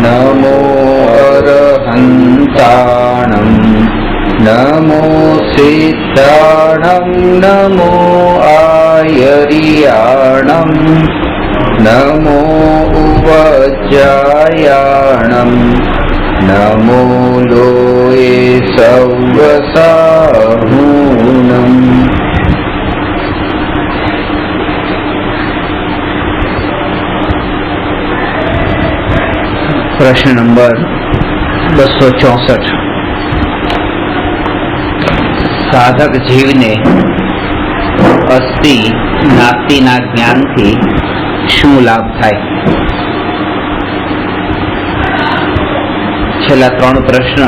नमो अरहन्ताणं नमो सिद्धाणं नमो आयर्याणं नमो उवज्जायाणं नमो लोये सव्वसाहूणम्। प्रश्न नंबर 264। साधक जीव ने अस्थि नास्तिना ज्ञान थी शू लाभ थाय? छेल्ला 3 प्रश्न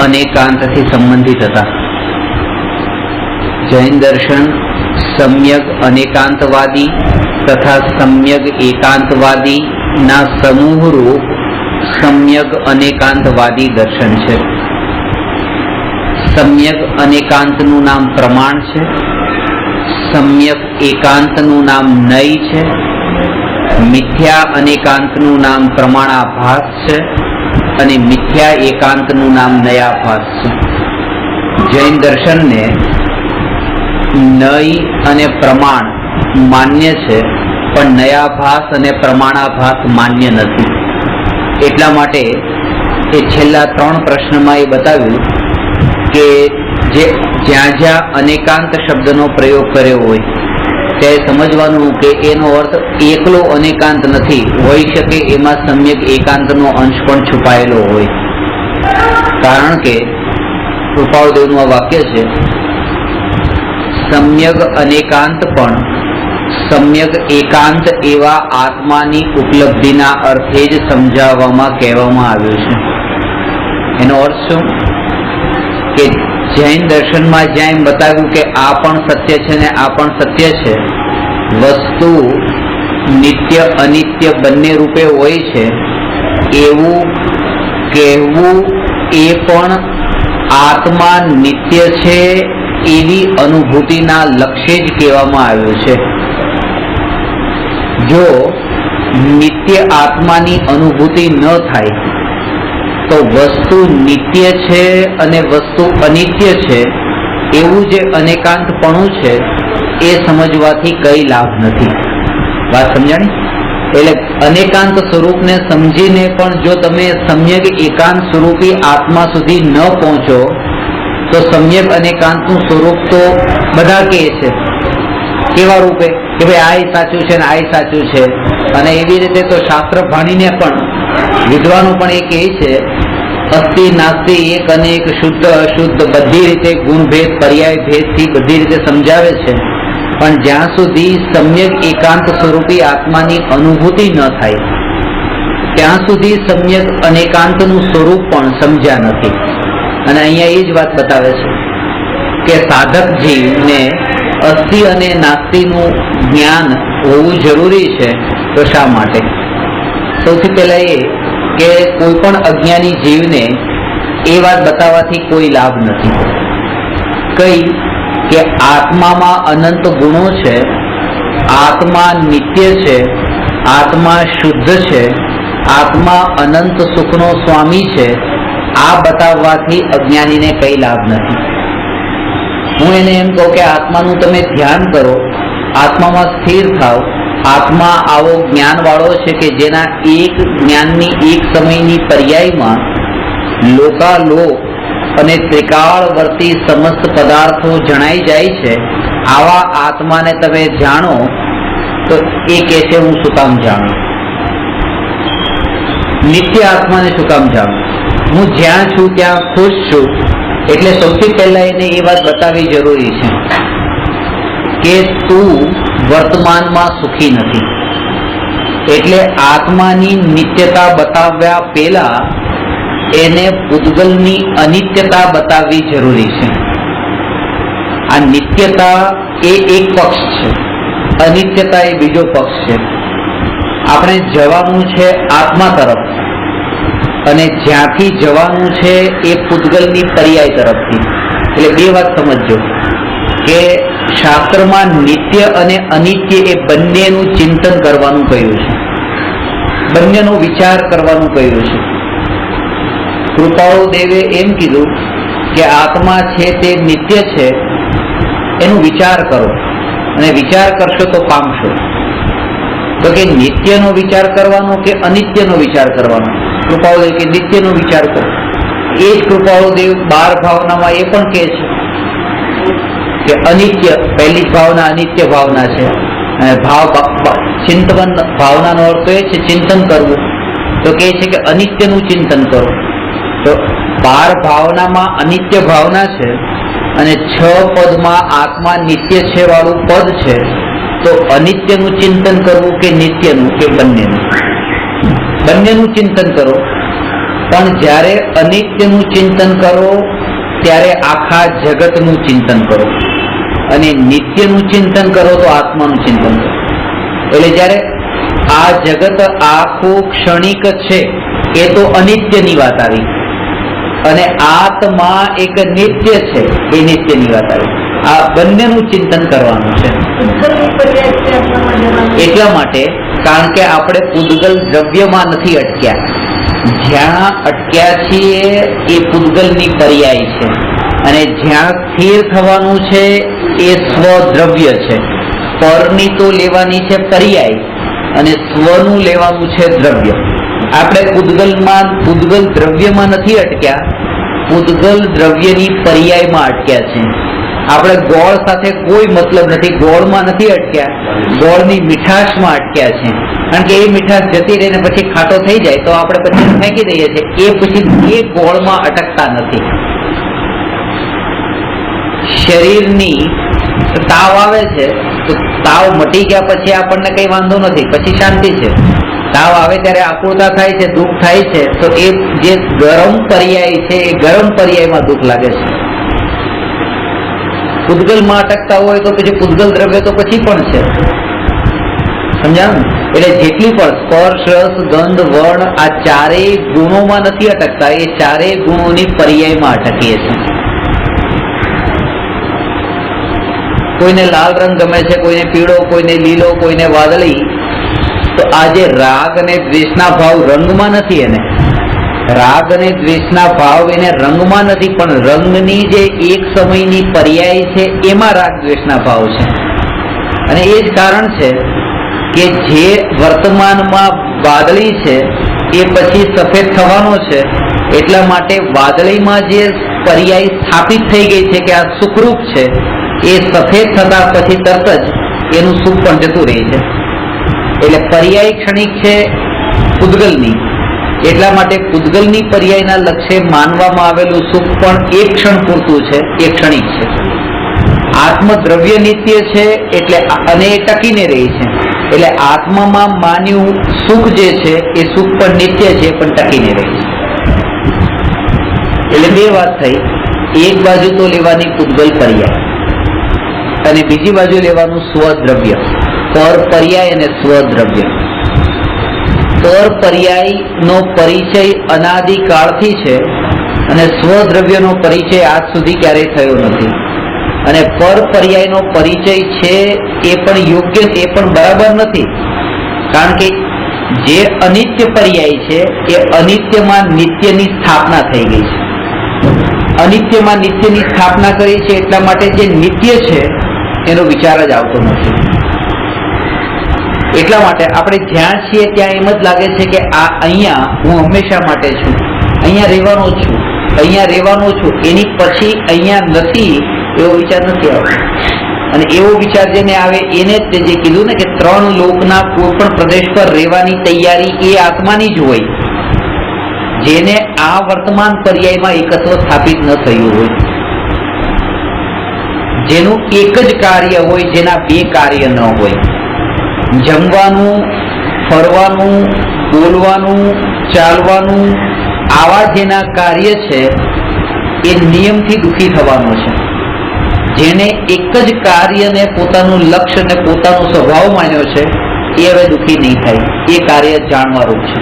अनेकांत थी संबंधित था। जैन दर्शन सम्यक अनेकांतवादी तथा सम्यक एकांतवादी ना समूह रूप सम्यक अनेकांतवादी दर्शन है। सम्यक अनेकांत नु नाम प्रमाण है, सम्यक एकांत नु नाम नय है, मिथ्या अनेकांत नु नाम प्रमाणाभास है अने मिथ्या एकांत नु नाम नयाभास है। जैन दर्शन ने नय अने प्रमाण मान्य है पण नयाभास अने प्रमाणाभास मान्य नथी। एटला माटे ए छेल्ला 3 प्रश्नमां ए बताव्युं के जे ज्यां अनेकांत शब्दनो प्रयोग कर्यो होय ते समजवानुं के एनो अर्थ एकलो अनेकांत नथी, होई शके एमां सम्यक एकांतनो अंश पण छुपायेलो होय। कारण के कृपाळदेवनुं आ वाक्य छे, सम्यक अनेकांत पण सम्यक एकांत एवा आत्मानी उपलब्धिना अर्थे ज समजाववामां कहेवामां आव्युं छे। एनो अर्थ शुं के जैन दर्शन में ज्यां बताव्युं के आ पण सत्य छे ने आ पण सत्य छे, वस्तु नित्य अनित्य बंने रूपे होय छे एवुं कहेवुं ए पण आत्मा नित्य छे एवी अनुभूतिना लक्ष्ये ज कहेवामां आव्युं छे। जो नित्य आत्मानी अनुभूति न थाय तो वस्तु नित्य छे अने वस्तु अनित्य छे एवुं जे अनेकांतपणुं छे ए समजवाथी कई लाभ नथी। वात समजाणी? एटले अनेकांत स्वरूप ने समजीने पण जो तमे सम्यक एकांत स्वरूपी आत्मा सुधी न पहोंचो तो सम्यक अनेकांतनुं स्वरूप तो बधा कहे छे केवा रूपे के भाई आ साचुं छे ने आ साचुं छे। अने एवी रीते तो शास्त्र भाणीने पण विद्वानो पण ए कहे छे अस्थि नास्ति एक अनेक शुद्ध अशुद्ध बधी रीते गुणभेद पर्याय भेद थी बधी रीते समजावे छे पण ज्यां सुधी सम्यक एकांत स्वरूपी आत्मानी अनुभूति न थाय त्यां सुधी सम्यक अनेकांतनुं स्वरूप पण समज्या नथी। अने अहींया ए ज वात बतावे छे के साधक जीवने अस्थि अने नास्तिनुं ज्ञान होवुं जरूरी छे। तो शा माटे? सौथी पहेला ए के कोईपण अज्ञानी जीवने ए वात बताववाथी कोई लाभ नथी। कई के आत्मामां अनंत गुणो छे, आत्मा नित्य छे, आत्मा शुद्ध छे, आत्मा अनंत सुखनो स्वामी छे, आ बताववाथी अज्ञानीने कई लाभ नथी। हूँ एने एम कहूं के आत्मानुं तमे ध्यान करो, आत्मामां स्थिर थाओ, आत्मा आवो ज्ञान वाळो छे के जेना एक ज्ञाननी एक समयनी पर्यायमां लोकालोक अने त्रिकाळवर्ती समस्त पदार्थो जणाई जाय छे। आवा आत्माने तमे जाणो तो ए कहे हूँ शुं काम जाणुं? नित्य आत्माने शुं काम जाणुं? हूँ ज्यां छुं त्यां खुश छुं। એટલે સૌથી પહેલા એને એ વાત બતાવવી જરૂરી છે કે તું વર્તમાનમાં સુખી નથી। એટલે આત્માની નિત્યતા બતાવ્યા પહેલા એને પૂતગલની અનિત્યતા બતાવવી જરૂરી છે। આ નિત્યતા એ એક પક્ષ છે, અનિત્યતા એ બીજો પક્ષ છે। આપણે જવાનું છે આત્મા તરફ અને જ્યાંથી જવાનું છે એ પૂતગલની પર્યાય તરફથી। એટલે બે વાત સમજજો કે શાસ્ત્રમાં નિત્ય અને અનિત્ય એ બંનેનું ચિંતન કરવાનું કહ્યું છે। બંનેનો વિચાર કરવાનું કહ્યું છે. કૃપાળુ દેવે એમ કીધું કે આત્મા છે તે નિત્ય છે, એનો વિચાર કરો અને વિચાર કરશો તો પામશો. તો કે નિત્યનો વિચાર કરવાનો કે અનિત્યનો વિચાર કરવાનો? કૃપાળુદેવ કે નિત્યનો વિચાર કરો. એ જ કૃપાળુદેવ 12 ભાવનામાં એ પણ કહે છે કે અનિત્ય, પહેલી જ ભાવના અનિત્ય ભાવના છે. ચિંતન ભાવનાનો અર્થ એ છે ચિંતન કરવું. તો કહે છે કે અનિત્યનું ચિંતન કરો. તો 12 ભાવનામાં અનિત્ય ભાવના છે અને 6 પદમાં આત્મા નિત્ય છે વાળું પદ છે. તો અનિત્યનું ચિંતન કરવું કે નિત્યનું કે બંનેનું? બંનેનું ચિંતન કરો. પણ જ્યારે અનિત્યનું ચિંતન કરો ત્યારે આખા જગતનું ચિંતન કરો, અને નિત્યનું ચિંતન કરો તો આત્માનું ચિંતન કરો. એટલે જ્યારે આ જગત આખું ક્ષણિક છે એ તો અનિત્યની વાત આવી, અને આત્મા એક નિત્ય છે એ નિત્યની વાત આવી. આ બંનેનું ચિંતન કરવાનું છે. એટલા માટે કારણ કે આપણે પૂદગલ દ્રવ્યમાં નથી અટક્યા. જ્યાં અટક્યા છીએ એ પૂદગલની પર્યાય છે, અને જ્યાં સ્થિર થવાનું છે એ સ્વદ્રવ્ય છે. પરની તો લેવાની છે પર્યાય અને સ્વનું લેવાનું છે દ્રવ્ય. આપણે પૂદગલ દ્રવ્યમાં નથી અટક્યા, પૂદગલ દ્રવ્યની પર્યાયમાં અટક્યા છે. આપણે ગોળ સાથે કોઈ મતલબ નથી, ગોળમાં નથી અટક્યા, ગોળની મીઠાશમાં અટક્યા છે. કારણ કે એ મીઠાશ જતી રહીને પછી ખાટો થઈ જાય તો આપણે પછી ફેંકી દઈએ છીએ. એ પછી એ ગોળમાં અટકતા નથી. શરીરની તાવ આવે છે તો તાવ મટી ગયા પછી આપણને કઈ વાંધો નથી, પછી શાંતિ છે. તાવ આવે ત્યારે આકુરતા થાય છે, દુઃખ થાય છે, તો એ જે ગરમ પર્યાય છે એ ગરમ પર્યાયમાં દુઃખ લાગે છે. પૂદગલમાં અટકતા હોય તો પછી પૂદગલ દ્રવ્ય તો પછી પણ છે. સમજાયું? એટલે જેટલી પણ સ્પર્શ, રસ, ગંધ, વર્ણ આ ચારેય ગુણોમાં નથી અટકતા, એ ચારેય ગુણોની પર્યાયમાં અટકીએ છીએ. કોઈને લાલ રંગ ગમે છે, કોઈને પીળો, કોઈને લીલો, કોઈને વાદળી. તો આ જે રાગ અને દ્વેષના ભાવ રંગમાં નથી, એને રાગ અને દ્વેષના ભાવ એને રંગમાં નથી, પણ રંગની જે એક સમયની પર્યાય છે એમાં રાગ દ્વેષના ભાવ છે. અને એ જ કારણ છે કે જે વર્તમાનમાં વાદળી છે એ પછી સફેદ થવાનો છે. એટલા માટે વાદળીમાં જે પર્યાય સ્થાપિત થઈ ગઈ છે કે આ સુખરૂપ છે, એ સફેદ થતા પછી તરત જ એનું સુખ પણ જતું રહે છે. એટલે પર્યાય ક્ષણિક છે પૂદગલની. એટલા માટે પૂદગલની પર્યાયના લક્ષ્ય માનવામાં આવેલું સુખ પણ એક ક્ષણ પૂરતું છે, એ ક્ષણિક છે. આત્મદ્રવ્ય નિત્ય છે એટલે અને એ ટકીને રહી છે. એટલે આત્મામાં માન્યું સુખ જે છે એ સુખ પણ નિત્ય છે, પણ ટકીને રહી છે. એટલે બે વાત થઈ. એક બાજુ તો લેવાની પૂદગલ પર્યાય અને બીજી બાજુ લેવાનું સ્વદ્રવ્ય. પર પર્યાય અને સ્વદ્રવ્ય. પર પર્યાય નો પરિચય અનાદિકાળથી છે અને સ્વદ્રવ્યનો પરિચય આજ સુધી ક્યારેય થયો નથી. અને પર પર્યાયનો પરિચય છે એ પણ યોગ્ય, એ પણ બરાબર નથી. કારણ કે જે અનિત્ય પર્યાય છે એ અનિત્યમાં નિત્યની સ્થાપના થઈ ગઈ છે. અનિત્યમાં નિત્યની સ્થાપના કરી છે, એટલા માટે જે નિત્ય છે એનો વિચાર જ આવતો નથી. એટલા માટે આપણે જ્યાં છીએ ત્યાં એમ જ લાગે છે કે આ અહીંયા હું હંમેશા માટે છું, અહીંયા રહેવાનો છું, અહીંયા રહેવાનો છું, એની પછી અહીંયા નથી એવો વિચાર નથી આવતો. અને એવો વિચાર જેને આવે એને જ જે કીધું ને કે 3 લોકના કોઈ પણ પ્રદેશ પર રહેવાની તૈયારી એ આત્માની જ હોય, જેને આ વર્તમાન પર્યાયમાં એકત્વ સ્થાપિત ન થયું હોય, જેનું એક જ કાર્ય હોય, જેના 2 કાર્ય ન હોય. જમવાનું, ફરવાનું, બોલવાનું, ચાલવાનું, આવા જેના કાર્ય છે એ નિયમથી દુઃખી થવાનો છે. જેને એક જ કાર્યને પોતાનું લક્ષ્ય અને પોતાનો સ્વભાવ માન્યો છે એ હવે દુઃખી નહીં થાય. એ કાર્ય જાણવાનું છે.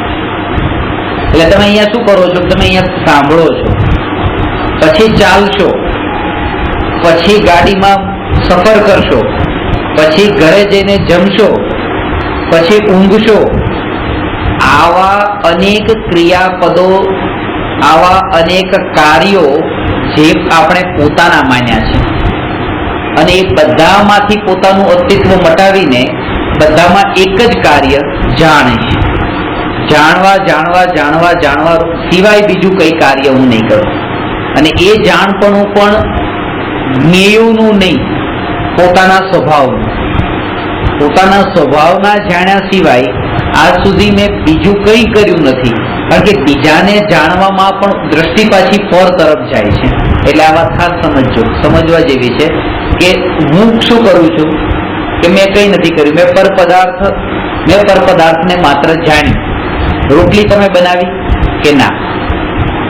એટલે તમે અહીંયા શું કરો છો? તમે અહીંયા સાંભળો છો, પછી ચાલશો, પછી ગાડીમાં સફર કરશો, પછી ઘરે જઈને જમશો, પછી ઊંઘશો, આવા અનેક ક્રિયાપદો, આવા અનેક કાર્યો જે આપણે પોતાના માન્યા છે અને એ બધામાંથી પોતાનું અસ્તિત્વ મટાવીને બધામાં એક જ કાર્ય જાણે છે. જાણવા જાણવા જાણવા જાણવા સિવાય બીજું કઈ કાર્ય હું નહીં કરું. અને એ જાણપણું પણ જ્ઞેયોનું નહીં, પોતાના સ્વભાવનું. પોતાના સ્વભાવના જાણ્યા સિવાય આજ સુધી મેં બીજું કંઈ કર્યું નથી. કારણ કે બીજાને જાણવામાં પણ દ્રષ્ટિ પાછી પર તરફ જાય છે. એટલે આ વાત ખાસ સમજજો, સમજવા જેવી છે કે હું શું કરું છું કે મેં કંઈ નથી કર્યું. મેં પર પદાર્થને માત્ર જાણ્યું. રોટલી તમે બનાવી કે ના?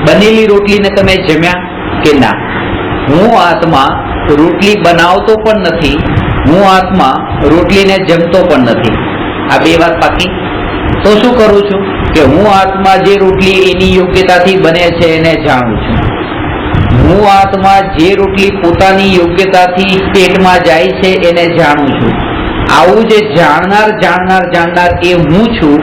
બનેલી રોટલીને તમે જમ્યા કે ના? હું આત્મા રોટલી બનાવતો પણ નથી, હું આત્મા રોટલીને જમતો પણ નથી. આ બે વાત પાકી. તો શું કરું છું કે હું આત્મા જે રોટલી એની યોગ્યતાથી બને છે એને જાણું છું. હું આત્મા જે રોટલી પોતાની યોગ્યતાથી પેટમાં જાય છે એને જાણું છું. આવું જે જાણનાર જાણનાર જાણનાર એ હું છું,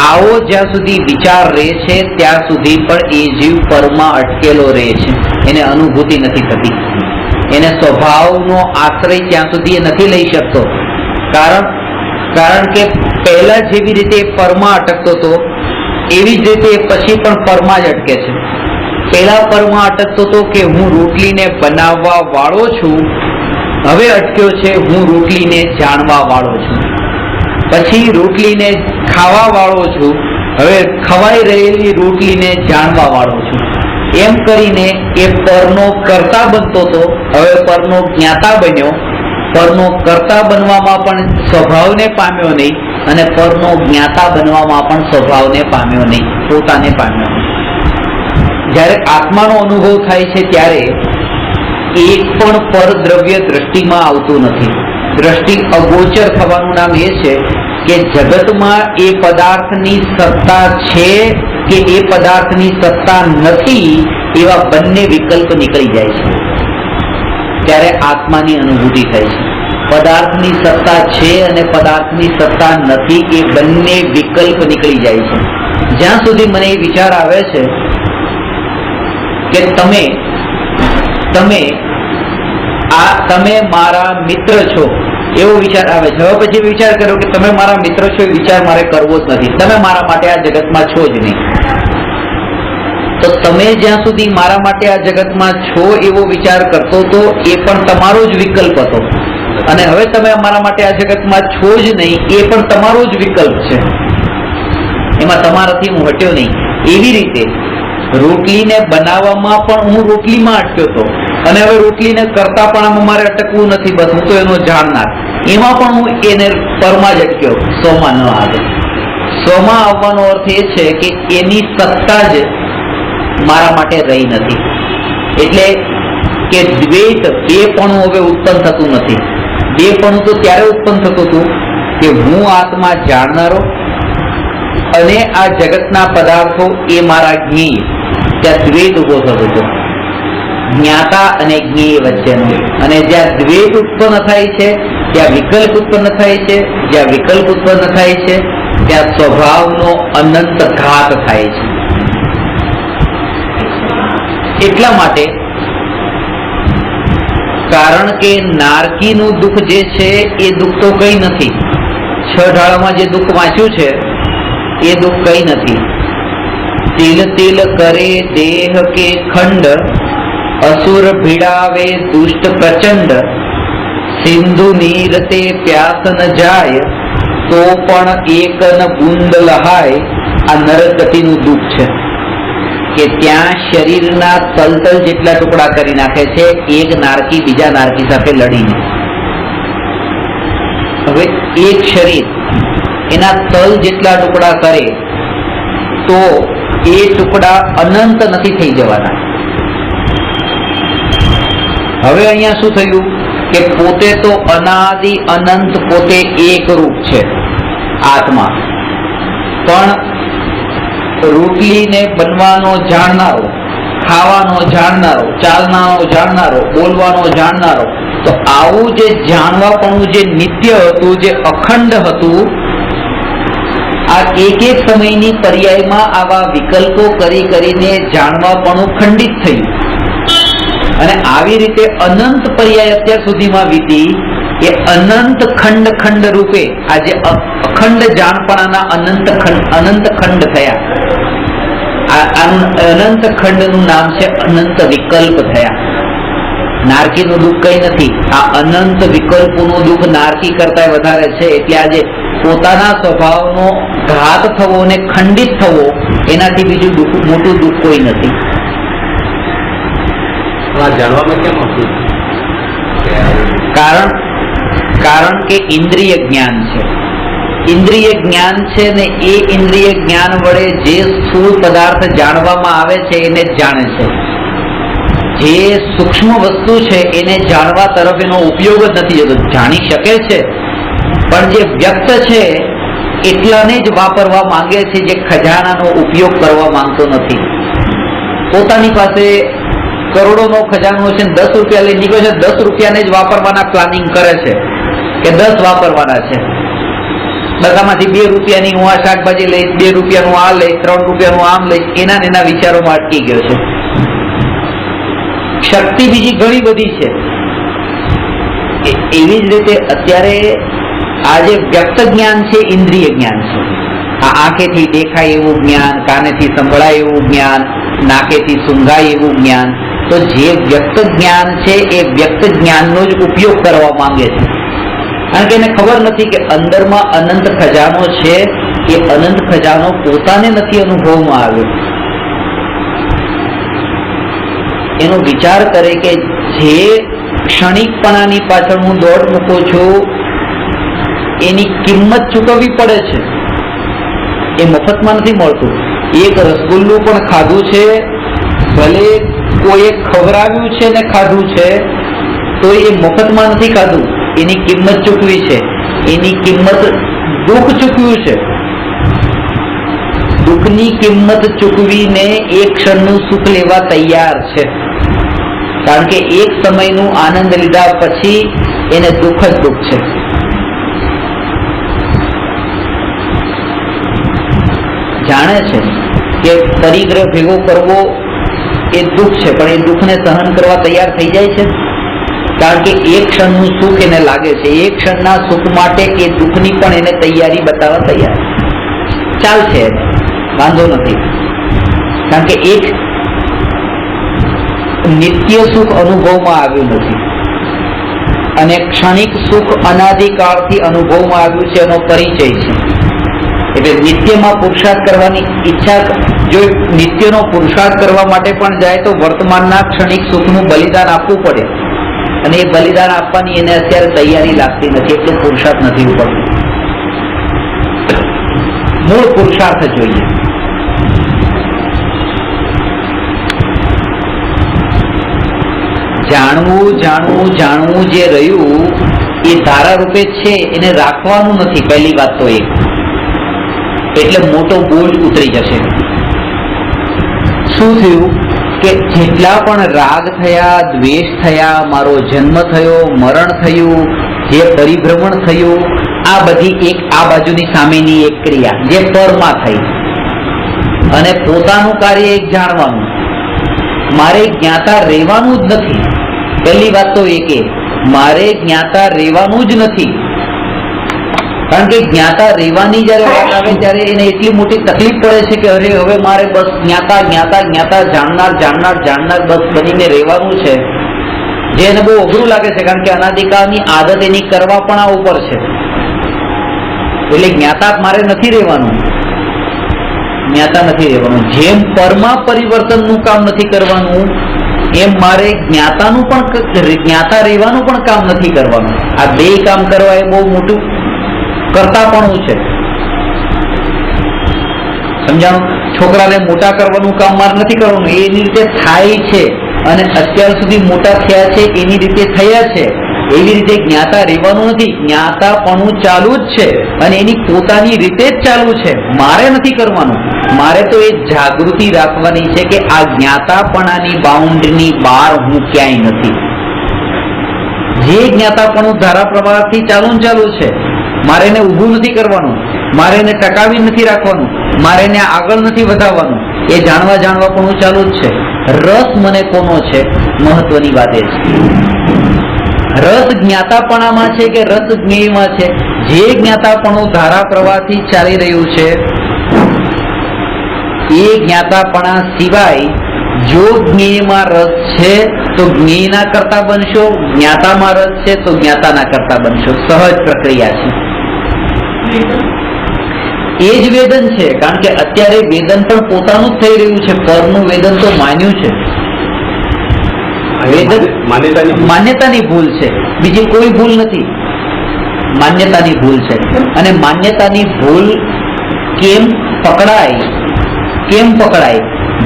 આવો જ્યાં સુધી વિચાર રહે છે ત્યાં સુધી પણ એ જીવ પરમાં અટકેલો રહે છે. એને અનુભૂતિ નથી થતી. એને સ્વભાવનો આશ્રય ત્યાં સુધી એ નથી લઈ શકતો. કારણ કે પહેલા જેવી રીતે પરમાં અટકતો હતો એવી જ રીતે પછી પણ પરમાં જ અટકે છે. પહેલા પરમાં અટકતો હતો કે હું રોટલીને બનાવવા વાળો છું, હવે અટક્યો છે હું રોટલીને જાણવા વાળો છું. પછી રોટલીને ખાવા વાળો છું, હવે ખવાઈ રહેલી રોટલીને જાણવા વાળો છું. એમ કરીને એ પરનો કર્તા બનતો હતો, હવે પરનો જ્ઞાતા બન્યો. પરનો કર્તા બનવામાં પણ સ્વભાવને પામ્યો નહીં અને પરનો જ્ઞાતા બનવામાં પણ સ્વભાવને પામ્યો નહીં, પોતાને પામ્યો નહીં. જ્યારે આત્માનો અનુભવ થાય છે ત્યારે એક પણ પરદ્રવ્ય દ્રષ્ટિમાં આવતું નથી. દ્રષ્ટિ અગોચર થવાનું નામ એ છે કે જગતમાં એ પદાર્થની સત્તા છે કે એ પદાર્થની સત્તા નથી, એવા બંને વિકલ્પ નીકળી જાય છે. ત્યારે આત્માની અનુભૂતિ થાય છે. પદાર્થની સત્તા છે અને પદાર્થની સત્તા નથી, એ બંને વિકલ્પ નીકળી જાય છે. જ્યાં સુધી મને એ વિચાર આવે છે કે તમે મારા મિત્ર છો, એવો વિચાર આવે છે. હવે પછી વિચાર કર્યો કે તમે મારા મિત્ર છો, એ વિચાર મારે કરવો જ નથી. તમે મારા માટે આ જગતમાં છો જ નહીં. તો તમે જ્યાં સુધી મારા માટે આ જગતમાં છો એવો વિચાર કરતો તો એ પણ તમારો જ વિકલ્પ હતો. અને હવે તમે મારા માટે આ જગતમાં છો જ નહીં, એ પણ તમારો જ વિકલ્પ છે. એમાં તમારાથી હું હટ્યો નહીં. એવી રીતે રોટલીને બનાવવામાં પણ હું રોટલીમાં અટક્યો હતો અને હવે રોટલીને કરતા પણ મારે અટકવું નથી. બસ હું તો એનો જાણનાર. એમાં પણ હું એને પરમાં જ અટક્યો, સ્વમાં ન આવે. સ્વમાં આવવાનો અર્થ એ છે કે એની સત્તા જ મારા માટે રહી નથી. એટલે કે દ્વૈત, બેપણું હવે ઉત્પન્ન થતું નથી. બેપણું તો ત્યારે ઉત્પન્ન થતું હતું કે હું આત્મા જાણનારો અને આ જગતના પદાર્થો એ મારા જ્ઞેય. ત્યાં દ્વૈત ઉભો થતો હતો, જ્ઞાતા અને જ્ઞેય વચ્ચેનો. અને જ્યાં દ્વૈત ઉત્પન્ન થાય છે ત્યાં વિકલ્પ ઉત્પન્ન થાય છે. જ્યાં વિકલ્પ ઉત્પન્ન થાય છે ત્યાં સ્વભાવનો અનંત ઘાત થાય છે. એટલા માટે, કારણ કે નારકીનું દુઃખ જે છે એ દુઃખ તો કઈ નથી. 6 ઢાળમાં જે દુઃખ વાંચ્યું છે એ દુઃખ કઈ નથી. તિલ તિલ કરે દેહ કે ખંડ, અસુર ભીડાવે દુષ્ટ પ્રચંડ, સિંધુ નીર તે પ્યાસ ન જાય, તો પણ એક ન બુંદ લહાય. આ નરકતીનું દુઃખ છે કે ત્યાં શરીરના તલતલ જેટલા ટુકડા કરી નાખે છે એક નારકી બીજા નારકી સાથે લડીને. હવે એક શરીર એના તલ જેટલા ટુકડા કરે તો એ ટુકડા અનંત નથી થઈ જવાના. હવે અહીંયા શું થયું કે પોતે તો અનાદિ અનંત, પોતે એક રૂપ છે આત્મા, પણ રોટલીને બનવાનો જાણનારો, ખાવાનો જાણનારો, ચાલનારો જાણનારો, બોલવાનો જાણનારો. તો આવું જે જાણવાપણું જે નિત્ય હતું, જે અખંડ હતું, આ એક એક સમયની પર્યાયમાં આવા વિકલ્પો કરી કરીને જાણવાપણું ખંડિત થયું અને આવી રીતે અનંત પર્યાય અત્યાર સુધીમાં વીતી એ અનંત ખંડ ખંડ રૂપે આજે અખંડ જાણપણાના અનંત ખંડ થયા. અનંત ખંડનું નામ છે અનંત વિકલ્પ થયા. નારકીનું દુઃખ કઈ નથી, આ અનંત વિકલ્પોનું દુઃખ નારકી કરતા વધારે છે. એટલે આજે પોતાના સ્વભાવનો ઘાત થવો અને ખંડિત થવો એનાથી બીજું મોટું દુઃખ કોઈ નથી. કારણ કે ઇન્દ્રિય જ્ઞાન છે. ઇન્દ્રિય જ્ઞાન છે ને એ ઇન્દ્રિય જ્ઞાન વડે જે સ્થૂળ પદાર્થ જાણવામાં આવે છે એને જ જાણે છે. જે સૂક્ષ્મ વસ્તુ છે એને જાણવા તરફ એનો ઉપયોગ જ નથી જતો. જાણી શકે છે પણ જે વ્યક્ત છે એટલાને જ વાપરવા માંગે છે, જે ખજાનાનો ઉપયોગ કરવા માંગતો નથી. પોતાની પાસે કરોડોનો ખજાનો છે, 10 રૂપિયા લઈ નીકળે છે, 10 રૂપિયાને જ વાપરવાના પ્લાનિંગ કરે છે કે 10 વાપરવાના છે. બધામાંથી 2 રૂપિયાની હું આ શાકભાજી લઈશ, 2 રૂપિયાનું આ લઈશ, 3 રૂપિયાનું આમ લઈશ, એના વિચારોમાં અટકી ગયો છે. શક્તિ બીજી ઘણી બધી છે. એવી જ રીતે અત્યારે આ જે વ્યક્ત જ્ઞાન છે ઇન્દ્રિય જ્ઞાન છે. આ આંખેથી દેખાય એવું જ્ઞાન, કાનેથી સંભળાય એવું જ્ઞાન, નાકેથી સૂંઘાય એવું જ્ઞાન. તો જે વ્યક્ત જ્ઞાન છે એ વ્યક્ત જ્ઞાનનો જ ઉપયોગ કરવા માંગે છે. કારણ કે એને ખબર નથી કે અંદરમાં અનંત ખજાનો છે. એ અનંત ખજાનો પોતાને નથી અનુભવમાં આવ્યો. એનો વિચાર કરે કે જે ક્ષણિકપણાની પાછળ હું દોડ મૂકું છું એની કિંમત ચૂકવવી પડે છે. એ મફતમાં નથી મળતું. એક રસગુલ્લું પણ ખાધું છે, ભલે કોઈએ ખવડાવ્યું છે ને ખાધું છે, તો એ મફતમાં નથી ખાધું. એની કિંમત ચૂકવી છે. એની કિંમત દુઃખ ચૂકવ્યું છે. દુઃખની કિંમત ચૂકવીને એક ક્ષણનું સુખ લેવા તૈયાર છે. કારણ કે એક સમયનું આનંદ લીધા પછી એને દુઃખ જ દુઃખ છે. જાણે છે કે પરિગ્રહ ભેગો કરવો એ દુઃખ છે, પણ એ દુઃખને સહન કરવા તૈયાર થઈ જાય છે. કારણ કે એક ક્ષણનું સુખ એને લાગે છે. એક ક્ષણના સુખ માટે એ દુઃખની પણ એને તૈયારી બતાવવા તૈયાર ચાલશે, વાંધો નથી. કારણ કે એક નિત્ય સુખ અનુભવમાં આવ્યું નથી અને ક્ષણિક સુખ અનાદિકાળથી અનુભવમાં આવ્યું છે, એનો પરિચય છે. એટલે નિત્યમાં પુરુષાર્થ કરવાની ઈચ્છા, જો નિત્યનો પુરુષાર્થ કરવા માટે પણ જાય તો વર્તમાનના ક્ષણિક સુખનું બલિદાન આપવું પડે અને એ બલિદાન આપવાની એને અત્યારે તૈયારી લાગતી નથી, એટલો પુરુષાર્થ નથી પડતો. મૂળ પુરુષાર્થ જોઈએ. જાણવું જાણવું જાણવું જે રહ્યું એ ધારા રૂપે છે, એને રાખવાનું નથી. પહેલી વાત તો એ, એટલે મોટો બોજ ઉતરી જશે. શું થયું કે જેટલા પણ રાગ થયા, દ્વેષ થયા, મારો જન્મ થયો, મરણ થયું, જે પરિભ્રમણ થયું, આ બધી એક આ બાજુની સામેની એક ક્રિયા જે પરમાં થઈ અને પોતાનું કાર્ય એક જાણવાનું. મારે જ્ઞાતા રહેવાનું જ નથી. પહેલી વાત તો એ કે મારે જ્ઞાતા રહેવાનું જ નથી. કારણ કે જ્ઞાતા રહેવાની જયારે વાત આવે ત્યારે એને એટલી મોટી તકલીફ પડે છે કે અરે હવે મારે બસ જ્ઞાતા જ્ઞાતા જ્ઞાતા જાણનાર જાણનાર જાણનાર બસ બનીને રહેવાનું છે, જે એને બહુ અઘરું લાગે છે. કારણ કે અનાદિકાળની આદત એની કરવા પણ આ ઉપર છે. એટલે જ્ઞાતા મારે નથી રહેવાનું, જ્ઞાતા નથી રહેવાનું. જેમ પરમાં પરિવર્તનનું કામ નથી કરવાનું એમ મારે જ્ઞાતાનું પણ જ્ઞાતા રહેવાનું પણ કામ નથી કરવાનું. આ બે કામ કરવા એ બહુ મોટું કરતાપણું છે. સમજાણું? છોકરાને મોટા કરવાનું કામ મારે નથી કરવાનું, એની રીતે થાય છે અને અત્યાર સુધી મોટા થયા છે એની રીતે થયા છે. એવી રીતે જ્ઞાતા રહેવાનું નથી, જ્ઞાતાપણું ચાલુ જ છે અને એની પોતાની રીતે જ ચાલુ છે. મારે નથી કરવાનું. મારે તો એ જાગૃતિ રાખવાની છે કે આ જ્ઞાતાપણાની બાઉન્ડ્રીની બહાર હું ક્યાંય નથી. જે જ્ઞાતાપણું ધારા પ્રવાહથી ચાલુ છે મારે એને ઊભું નથી કરવાનું, મારે એને ટકાવી નથી રાખવાનું, મારે એને આગળ નથી વધારવાનું. એ જાણવા પણ ચાલુ જ છે. રસ મને કોનો છે, મહત્વની વાત એ છે. રસ જ્ઞાતાપણામાં છે કે રસ જ્ઞેયમાં છે? જે જ્ઞાતાપણું ધારા પ્રવાહથી ચાલી રહ્યું છે એ જ્ઞાતાપણા સિવાય જો જ્ઞેયમાં રસ છે તો જ્ઞેયના કરતા બનશો, જ્ઞાતામાં રસ છે તો જ્ઞાતાના કરતા બનશો. સહજ પ્રક્રિયા છે. એ જ વેદન છે. કારણ કે અત્યારે વેદન પણ પોતાનું જ થઈ રહ્યું છે. પરનું વેદન તો માન્યું છે. માન્યતાની ભૂલ છે, બીજી કોઈ ભૂલ નથી. માન્યતાની ભૂલ છે. અને માન્યતાની ભૂલ કેમ પકડાય?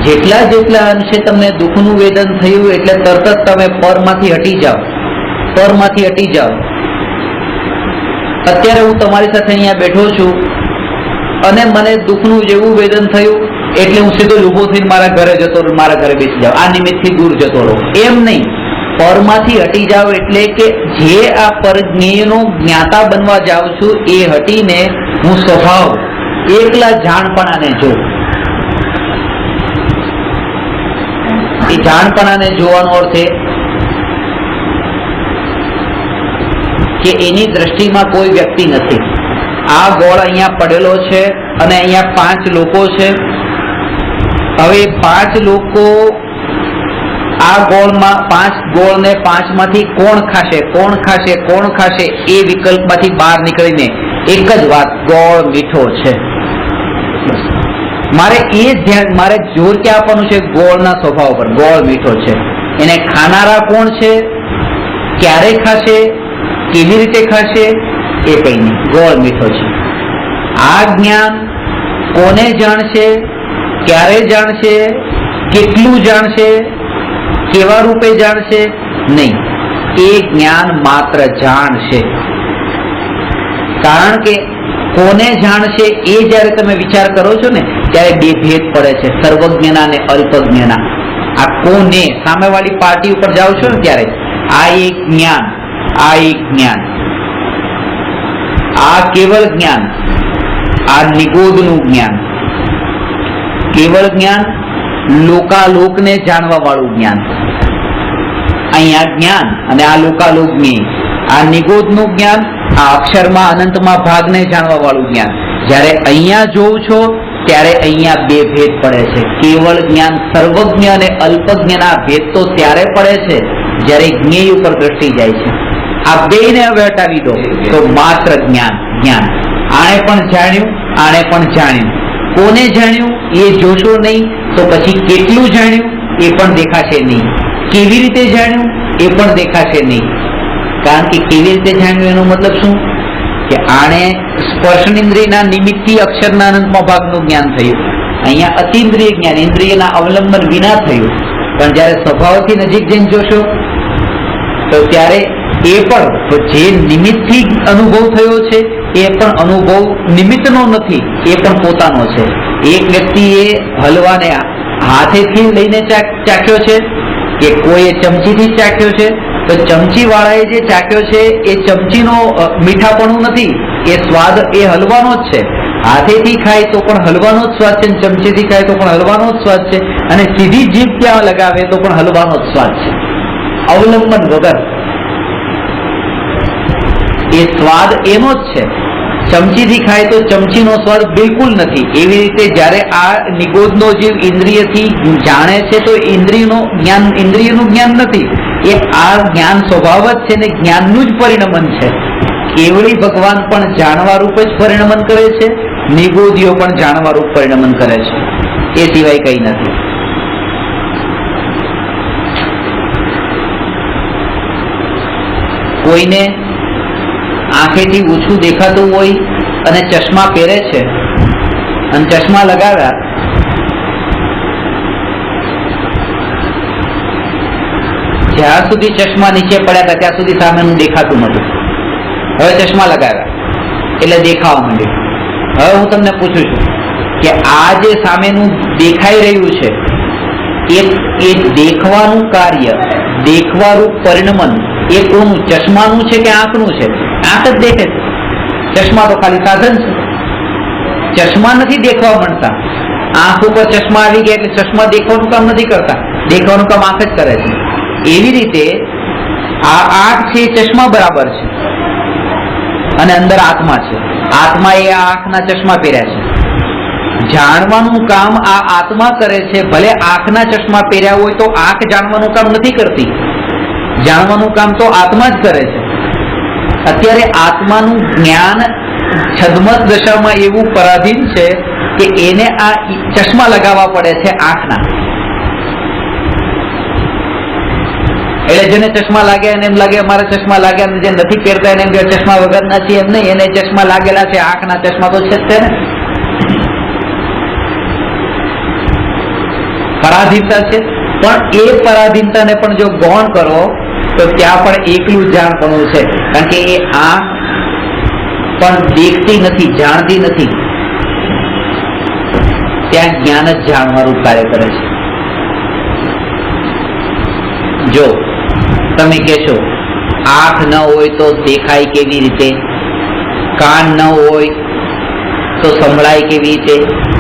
જેટલા અંશે તમને દુઃખનું વેદન થયું એટલે તરત જ તમે પરમાંથી હટી જાઓ. અત્યારે હું તમારી સાથે અહીંયા બેઠો છું અને મને દુઃખનું જેવું વેદન થયું એટલે હું સીધો ઊભો થઈને મારા ઘરે બેસી જાઉં, આ નિમિત્તથી દૂર જતો રહું. એમ નહીં, પરમાંથી હટી જાવ એટલે કે જે આ પરજ્ઞેયનો જ્ઞાતા બનવા જાઉં છું એ હટીને હું સ્વભાવ એકલા જાણપણાને જોઉં. એ જાણપણાને જોવાનો અર્થ એ કે એની દ્રષ્ટિમાં કોઈ વ્યક્તિ નથી. આ ગોળ અહીંયા પડેલો છે અને અહીંયા 5 લોકો છે. હવે 5 લોકો આ ગોળમાં 5 ગોળને 5 માંથી કોણ ખાશે એ વિકલ્પમાંથી બહાર નીકળીને એક જ વાત, ગોળ મીઠો છે. મારે જોર ક્યાં આપવાનું છે? ગોળના સ્વભાવ પર. ગોળ મીઠો છે. એને ખાનારા કોણ છે, ક્યારે ખાશે, કેવી રીતે ખાશે, એ કઈ નહીં. ગોળ મીઠો છે. આ જ્ઞાન કોને જાણશે, ક્યારે જાણશે, કેટલું જાણશે, કેવા રૂપે જાણશે? નહીં. એ જ્ઞાન માત્ર જાણશે. કારણ કે કોને જાણશે એ જયારે તમે વિચાર કરો છો ને ત્યારે બે ભેદ પડે છે, સર્વજ્ઞના અને અલ્પજ્ઞના. આ કોને સામેવાળી પાર્ટી ઉપર જાઓ છો ને ત્યારે આ એક જ્ઞાન, આ કેવળ જ્ઞાન, આ નિગોદનું જ્ઞાન. કેવળ જ્ઞાન લોકાલોકને જાણવા વાળું જ્ઞાન. અહીંયા જ્ઞાન અને આ લોકાલોક જ્ઞેય. આ નિગોદનું જ્ઞાન, આ અક્ષરમાં અનંતમાં ભાગને જાણવા વાળું જ્ઞાન. જ્યારે અહીંયા જોઉં છો ત્યારે અહીંયા બે ભેદ પડે છે. કેવળ જ્ઞાન, સર્વજ્ઞ અને અલ્પજ્ઞના ભેદ તો ત્યારે પડે છે જ્યારે જ્ઞેય ઉપર દ્રષ્ટિ જાય છે. આ બેને હવે હટાવી દો તો માત્ર જ્ઞાન. આણે પણ જાણ્યું. કોને જાણ્યું એ જોશો નહીં તો પછી કેટલું જાણ્યું એ પણ દેખાશે નહીં. કેવી રીતે જાણ્યું એ પણ દેખાશે નહીં. કારણ કે કેવી રીતે જાણ્યું એનો મતલબ શું? કે આણે સ્પર્શેન્દ્રિયના નિમિત્તથી અક્ષરના અનંતમાં ભાગનું જ્ઞાન થયું. અહીંયા અતિન્દ્રિય જ્ઞાન ઇન્દ્રિયના અવલંબન વિના થયું. પણ જ્યારે સ્વભાવથી નજીક જઈને જોશો તો ત્યારે એ પણ તો જે નિમિત્તથી અનુભવ થયો છે એ પણ અનુભવ નિમિત્તનો નથી, એ પણ પોતાનો છે. એક વ્યક્તિએ હલવાને હાથેથી લઈને ચાખ્યો છે કે કોઈએ ચમચીથી ચાખ્યો છે, તો ચમચી વાળાએ જે ચાખ્યો છે એ ચમચીનો મીઠાપણું નથી, એ સ્વાદ એ હલવાનો જ છે. હાથેથી ખાય તો પણ હલવાનો જ સ્વાદ છે, ચમચીથી ખાય તો પણ હલવાનો જ સ્વાદ છે, અને સીધી જીભ ત્યાં લગાવે તો પણ હલવાનો જ સ્વાદ છે, અવલંબન વગર. એ સ્વાદ એનો જ છે. ચમચીથી ખાય તો ચમચીનો સ્વાદ બિલકુલ નથી. એવી રીતે જ્યારે આ નિગોદનો જીવ ઇન્દ્રિયથી જાણે છે તો ઇન્દ્રિયનું જ્ઞાન નથી, એ આ જ્ઞાન સ્વભાવ જ છે ને જ્ઞાનનું જ પરિણમન છે. કેવળી ભગવાન પણ જાણવા રૂપે જ પરિણમન કરે છે, નિગોદીઓ પણ જાણવા રૂપ પરિણમન કરે છે, એ સિવાય કઈ નથી. કોઈને આંખેથી ઓછું દેખાતું હોય અને ચશ્મા પહેરે છે અને ચશ્મા લગાવ્યા, જ્યાં સુધી ચશ્મા નીચે પડ્યા હતા ત્યાં સુધી સામેનું દેખાતું નતું. હવે ચશ્મા લગાવ્યા એટલે દેખાવા માંડ્યું. હવે હું તમને પૂછું છું કે આ જે સામેનું દેખાઈ રહ્યું છે એ દેખવાનું કાર્ય, દેખવારૂપ પરિણમન એ કોનું? ચશ્માનું છે કે આંખનું છે? આંખ જ દેખે છે. ચશ્મા તો ખાલી સાધન છે, ચશ્મા નથી દેખવા માંડતા. આંખ ઉપર ચશ્મા આવી ગયા એટલે ચશ્મા દેખવાનું કામ નથી કરતા, દેખવાનું કામ આંખ જ કરે છે. એવી રીતે આ આંખ છે એ ચશ્મા બરાબર છે અને અંદર આત્મા છે. આત્મા એ આંખના ચશ્મા પહેર્યા છે. જાણવાનું કામ આ આત્મા કરે છે. ભલે આંખના ચશ્મા પહેર્યા હોય તો આંખ જાણવાનું કામ નથી કરતી, જાણવાનું કામ તો આત્મા જ કરે છે. અત્યારે આત્માનું જ્ઞાન છદ્મત દશામાં એવું પરાધીન છે કે એને આ ચશ્મા લગાવવા પડે છે આંખના. એટલે જેને ચશ્મા લાગ્યા એને એમ લાગે અમારા ચશ્મા લાગ્યા, અને જે નથી પહેરતા એને એમ કે ચશ્મા વગરના છે. એમ નહીં, એને ચશ્મા લાગેલા છે, આંખના ચશ્મા તો છે જ તે ને. પરાધીનતા છે, પણ એ પરાધીનતાને પણ જો ગૌણ કરો તો ત્યાં પણ એકલું જાણપણું છે. કારણ કે એ આંખ પણ દેખતી નથી, જાણતી નથી, ત્યાં જ્ઞાન જ જાણવાનું કાર્ય કરે છે. જો તમે કહેશો આંખ ન હોય તો દેખાય કેવી રીતે, કાન ન હોય તો સંભળાય કેવી રીતે,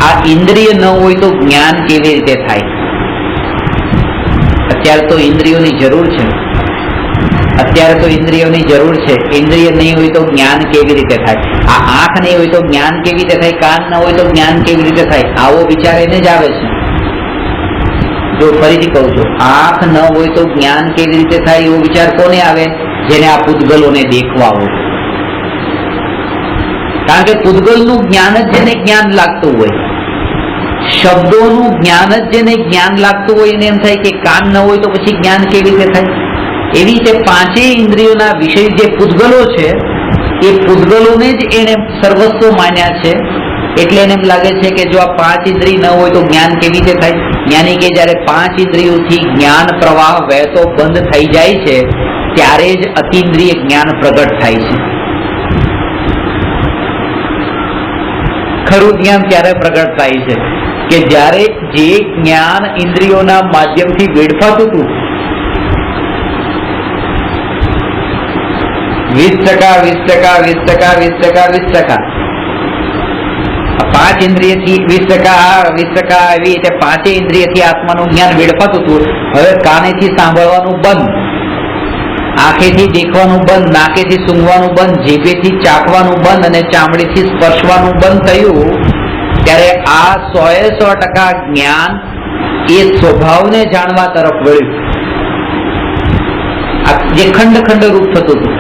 આ ઇન્દ્રિય ન હોય તો જ્ઞાન કેવી રીતે થાય? અત્યારે તો ઇન્દ્રિયોની જરૂર છે, અત્યારે તો ઇન્દ્રિયોની જરૂર છે. ઇન્દ્રિય નહીં હોય તો જ્ઞાન કેવી રીતે થાય? આ આંખ નહીં હોય તો જ્ઞાન કેવી રીતે થાય? કાન ન હોય તો જ્ઞાન કેવી રીતે થાય? આવો વિચાર એને જ આવે છે. જો ફરીથી કહું છું, આંખ ન હોય તો જ્ઞાન કેવી રીતે થાય એવો વિચાર કોને આવે? જેને આ પૂતગલોને દેખવા હોય. કારણ કે પૂતગલનું જ્ઞાન જ જેને જ્ઞાન લાગતું હોય, શબ્દોનું જ્ઞાન જ જેને જ્ઞાન લાગતું હોય એને એમ થાય કે કાન ન હોય તો પછી જ્ઞાન કેવી રીતે થાય? એવી રીતે પાંચેય ઇન્દ્રિયોના વિષય જે પૂતગલો છે એ પૂતગલોને જ એને સર્વસ્વ માન્યા છે. એટલે એને એમ લાગે છે કે જો આ પાંચ ઇન્દ્રિય ન હોય તો જ્ઞાન કેવી રીતે થાય? યાની કે જયારે પાંચ ઇન્દ્રિયોથી જ્ઞાન પ્રવાહ વહેતો બંધ થઈ જાય છે ત્યારે જ અતિન્દ્રિય જ્ઞાન પ્રગટ થાય છે. ખરું જ્ઞાન ત્યારે પ્રગટ થાય છે કે જ્યારે જે જ્ઞાન ઇન્દ્રિયોના માધ્યમથી વેડફાતું હતું 20% પાંચ ઇન્દ્રિયથી 20% એવી રીતે પાંચે ઇન્દ્રિયથી આત્માનું જ્ઞાન વેડફાતું હતું. હવે કાનેથી સાંભળવાનું બંધ, આંખેથી દેખવાનું બંધ, નાકેથી સૂંઘવાનું બંધ, જીભેથી ચાખવાનું બંધ અને ચામડીથી સ્પર્શવાનું બંધ થયું ત્યારે આ 100% જ્ઞાન એ સ્વભાવને જાણવા તરફ વળ્યું. જે ખંડ ખંડ રૂપ થતું હતું,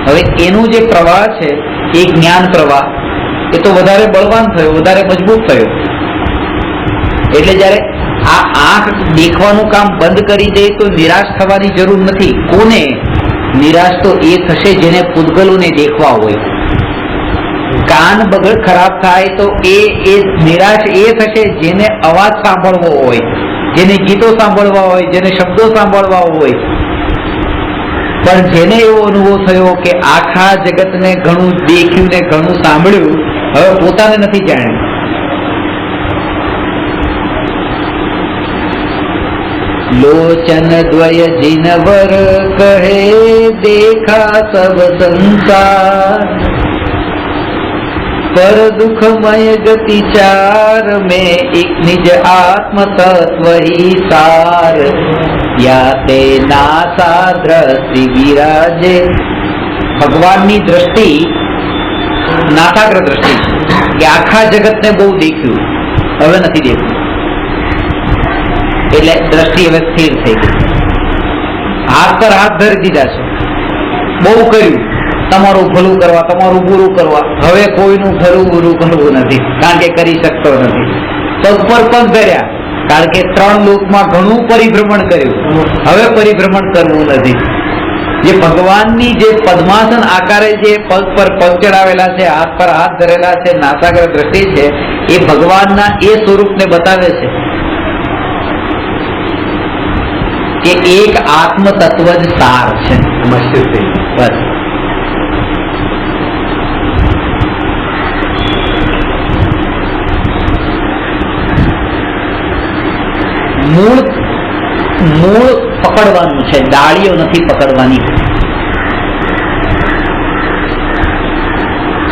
હવે એનું જે પ્રવાહ છે એ જ્ઞાન પ્રવાહ એ તો વધારે બળવાન થયો, વધારે મજબૂત થયો. એટલે જયારે આ આંખ દેખવાનું કામ બંધ કરી દે તો નિરાશ થવાની જરૂર નથી. કોને નિરાશ તો એ થશે જેને પૂતગલોને દેખવા હોય. કાન બગડ ખરાબ થાય તો એ નિરાશ એ થશે જેને અવાજ સાંભળવો હોય, જેને ગીતો સાંભળવા હોય, જેને શબ્દો સાંભળવા હોય. પણ જેને એવો અનુભવ થયો કે આખા જગતને ઘણું દેખ્યું ને ઘણું સાંભળ્યું, હવે પોતાને નથી જાણ્યું. લોચન દ્વય જીનવર કહે દેખા સબ સંસાર, પર દુઃખમય ગતિ ચાર में एक निज आत्म तत्व ही सार, या ते नासा दृष्टि विराजे. ભગવાનની દ્રષ્ટિ નાસાગ્ર દ્રષ્ટિ કે આખા જગતને બહુ દેખ્યું, હવે નથી દેખ્યું. એટલે દ્રષ્ટિ હવે સ્થિર થઈ ગઈ. હાથ પર હાથ ધરી દીધા છે, બહુ કર્યું તમારું ભલું કરવા, તમારું બુરું કરવા. હવે કોઈનું ભલું બુરું કરવું નથી, કારણ કે કરી શકતો નથી. પગ પર પગ ધર્યા, કારણ કે 3 લોકમાં ઘણું પરિભ્રમણ કર્યું, હવે પરિભ્રમણ કરવું નથી. જે ભગવાનની જે પદ્માસન આકારે જે પગ પર પગ ચડાવેલા છે, હાથ પર હાથ ધરેલા છે, નાસાગ્ર દ્રષ્ટિ છે, એ ભગવાનના એ સ્વરૂપને બતાવે છે કે એક આત્મ તત્વ જ સાર છે. બસ મૂળ પકડવાનું છે, ડાળીઓ નથી પકડવાની.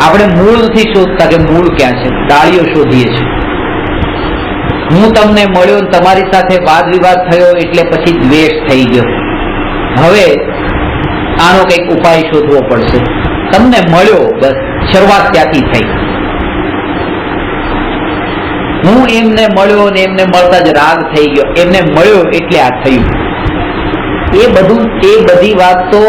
આપણે મૂળ નથી શોધતા કે મૂળ ક્યાં છે, ડાળીઓ શોધીએ છીએ. હું તમને મળ્યો, તમારી સાથે વાદ વિવાદ થયો એટલે પછી દ્વેષ થઈ ગયો. હવે આનો કંઈક ઉપાય શોધવો પડશે. તમને મળ્યો, બસ શરૂઆત ત્યાંથી થઈ. હું એમને મળ્યો ને એમને મળતા જ રાગ થઈ ગયો, એમને મળ્યો એટલે આ થયું. એ બધી વાત તો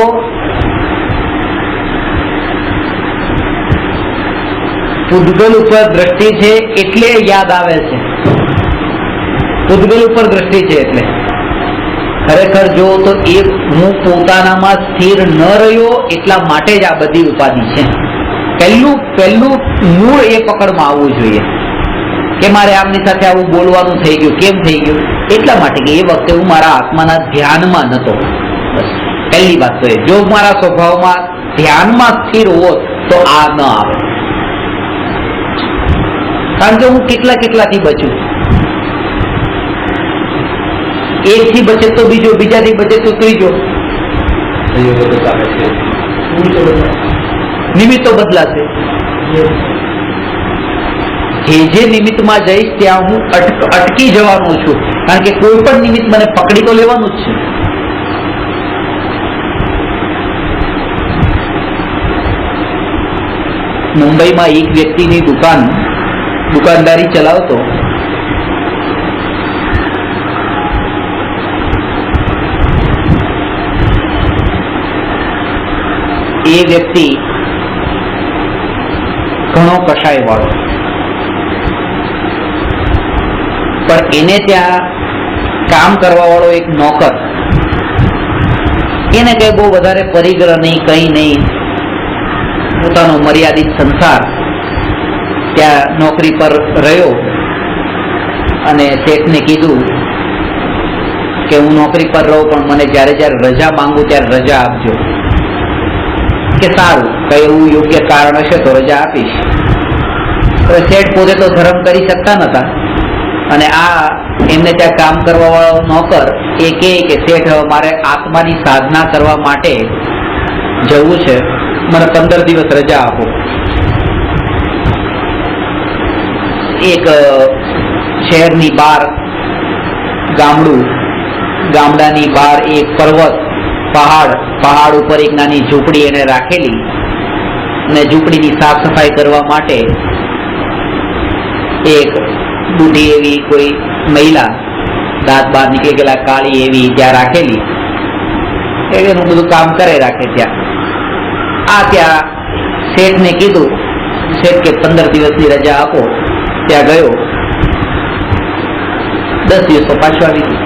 પૂતગલ ઉપર દ્રષ્ટિ છે એટલે યાદ આવે છે. પૂતગલ ઉપર દ્રષ્ટિ છે એટલે ખરેખર જો તો એ હું પોતાનામાં સ્થિર ન રહ્યો એટલા માટે જ આ બધી ઉપાધિ છે. પહેલું મૂળ એ પકડમાં આવવું જોઈએ કે મારે આમની સાથે આવું બોલવાનું થઈ ગયું. કેમ થઈ ગયું? એટલા માટે કે એ વખતે હું મારા આત્માના ધ્યાનમાં નતો. બસ પહેલી વાત તો એ. જો મારા સ્વભાવમાં ધ્યાનમાં સ્થિર હોત તો આ ન આવે. કારણ કે હું કેટલાથી બચું. એકથી બચે તો બીજો, બીજાથી બચે તો ત્રીજો. નિમિત્તો બદલાશે. જે નિમિત્તમાં જઈશ ત્યાં હું અટકી જવાનો છું. કારણ કે કોઈ પણ નિમિત્ત મને પકડી તો લેવાનું જ છે. મુંબઈમાં એક વ્યક્તિની દુકાનદારી ચલાવતો. એ વ્યક્તિ ઘણો કષાય વાળો, પણ એને ત્યાં કામ કરવા વાળો એક નોકર, એને કઈ બહુ વધારે પરિગ્રહ નહીં, કઈ નહીં, પોતાનો મર્યાદિત સંસાર. ત્યાં નોકરી પર રહ્યો અને શેઠને કીધું કે હું નોકરી પર રહું પણ મને જ્યારે રજા માંગુ ત્યારે રજા આપજો. કે સારું, કઈ એવું યોગ્ય કારણ હશે તો રજા આપીશ. શેઠ પોતે તો ધર્મ કરી શકતા નતા અને આ એમને ત્યાં કામ કરવા વાળો નોકર એ કહે કે શેઠ મારે આત્માની સાધના કરવા માટે જવું છે, મને 15 દિવસ રજા આપો. એક શહેરની બહાર ગામડું, ગામડાની બહાર એક પર્વત, પહાડ ઉપર એક નાની ઝૂંપડી એને રાખેલી અને ઝૂંપડીની સાફ સફાઈ કરવા માટે એક બુઢી એવી કોઈ મહિલા, દાંત બહાર નીકળી ગયેલા કાળી એવી ત્યાં રાખેલી. એનું બધું કામ કરે રાખે ત્યાં. ત્યાં શેઠને કીધું, શેઠ કે 15 દિવસની રજા આપો. ત્યાં ગયો, 10 દિવસ પાછો આવી ગયો.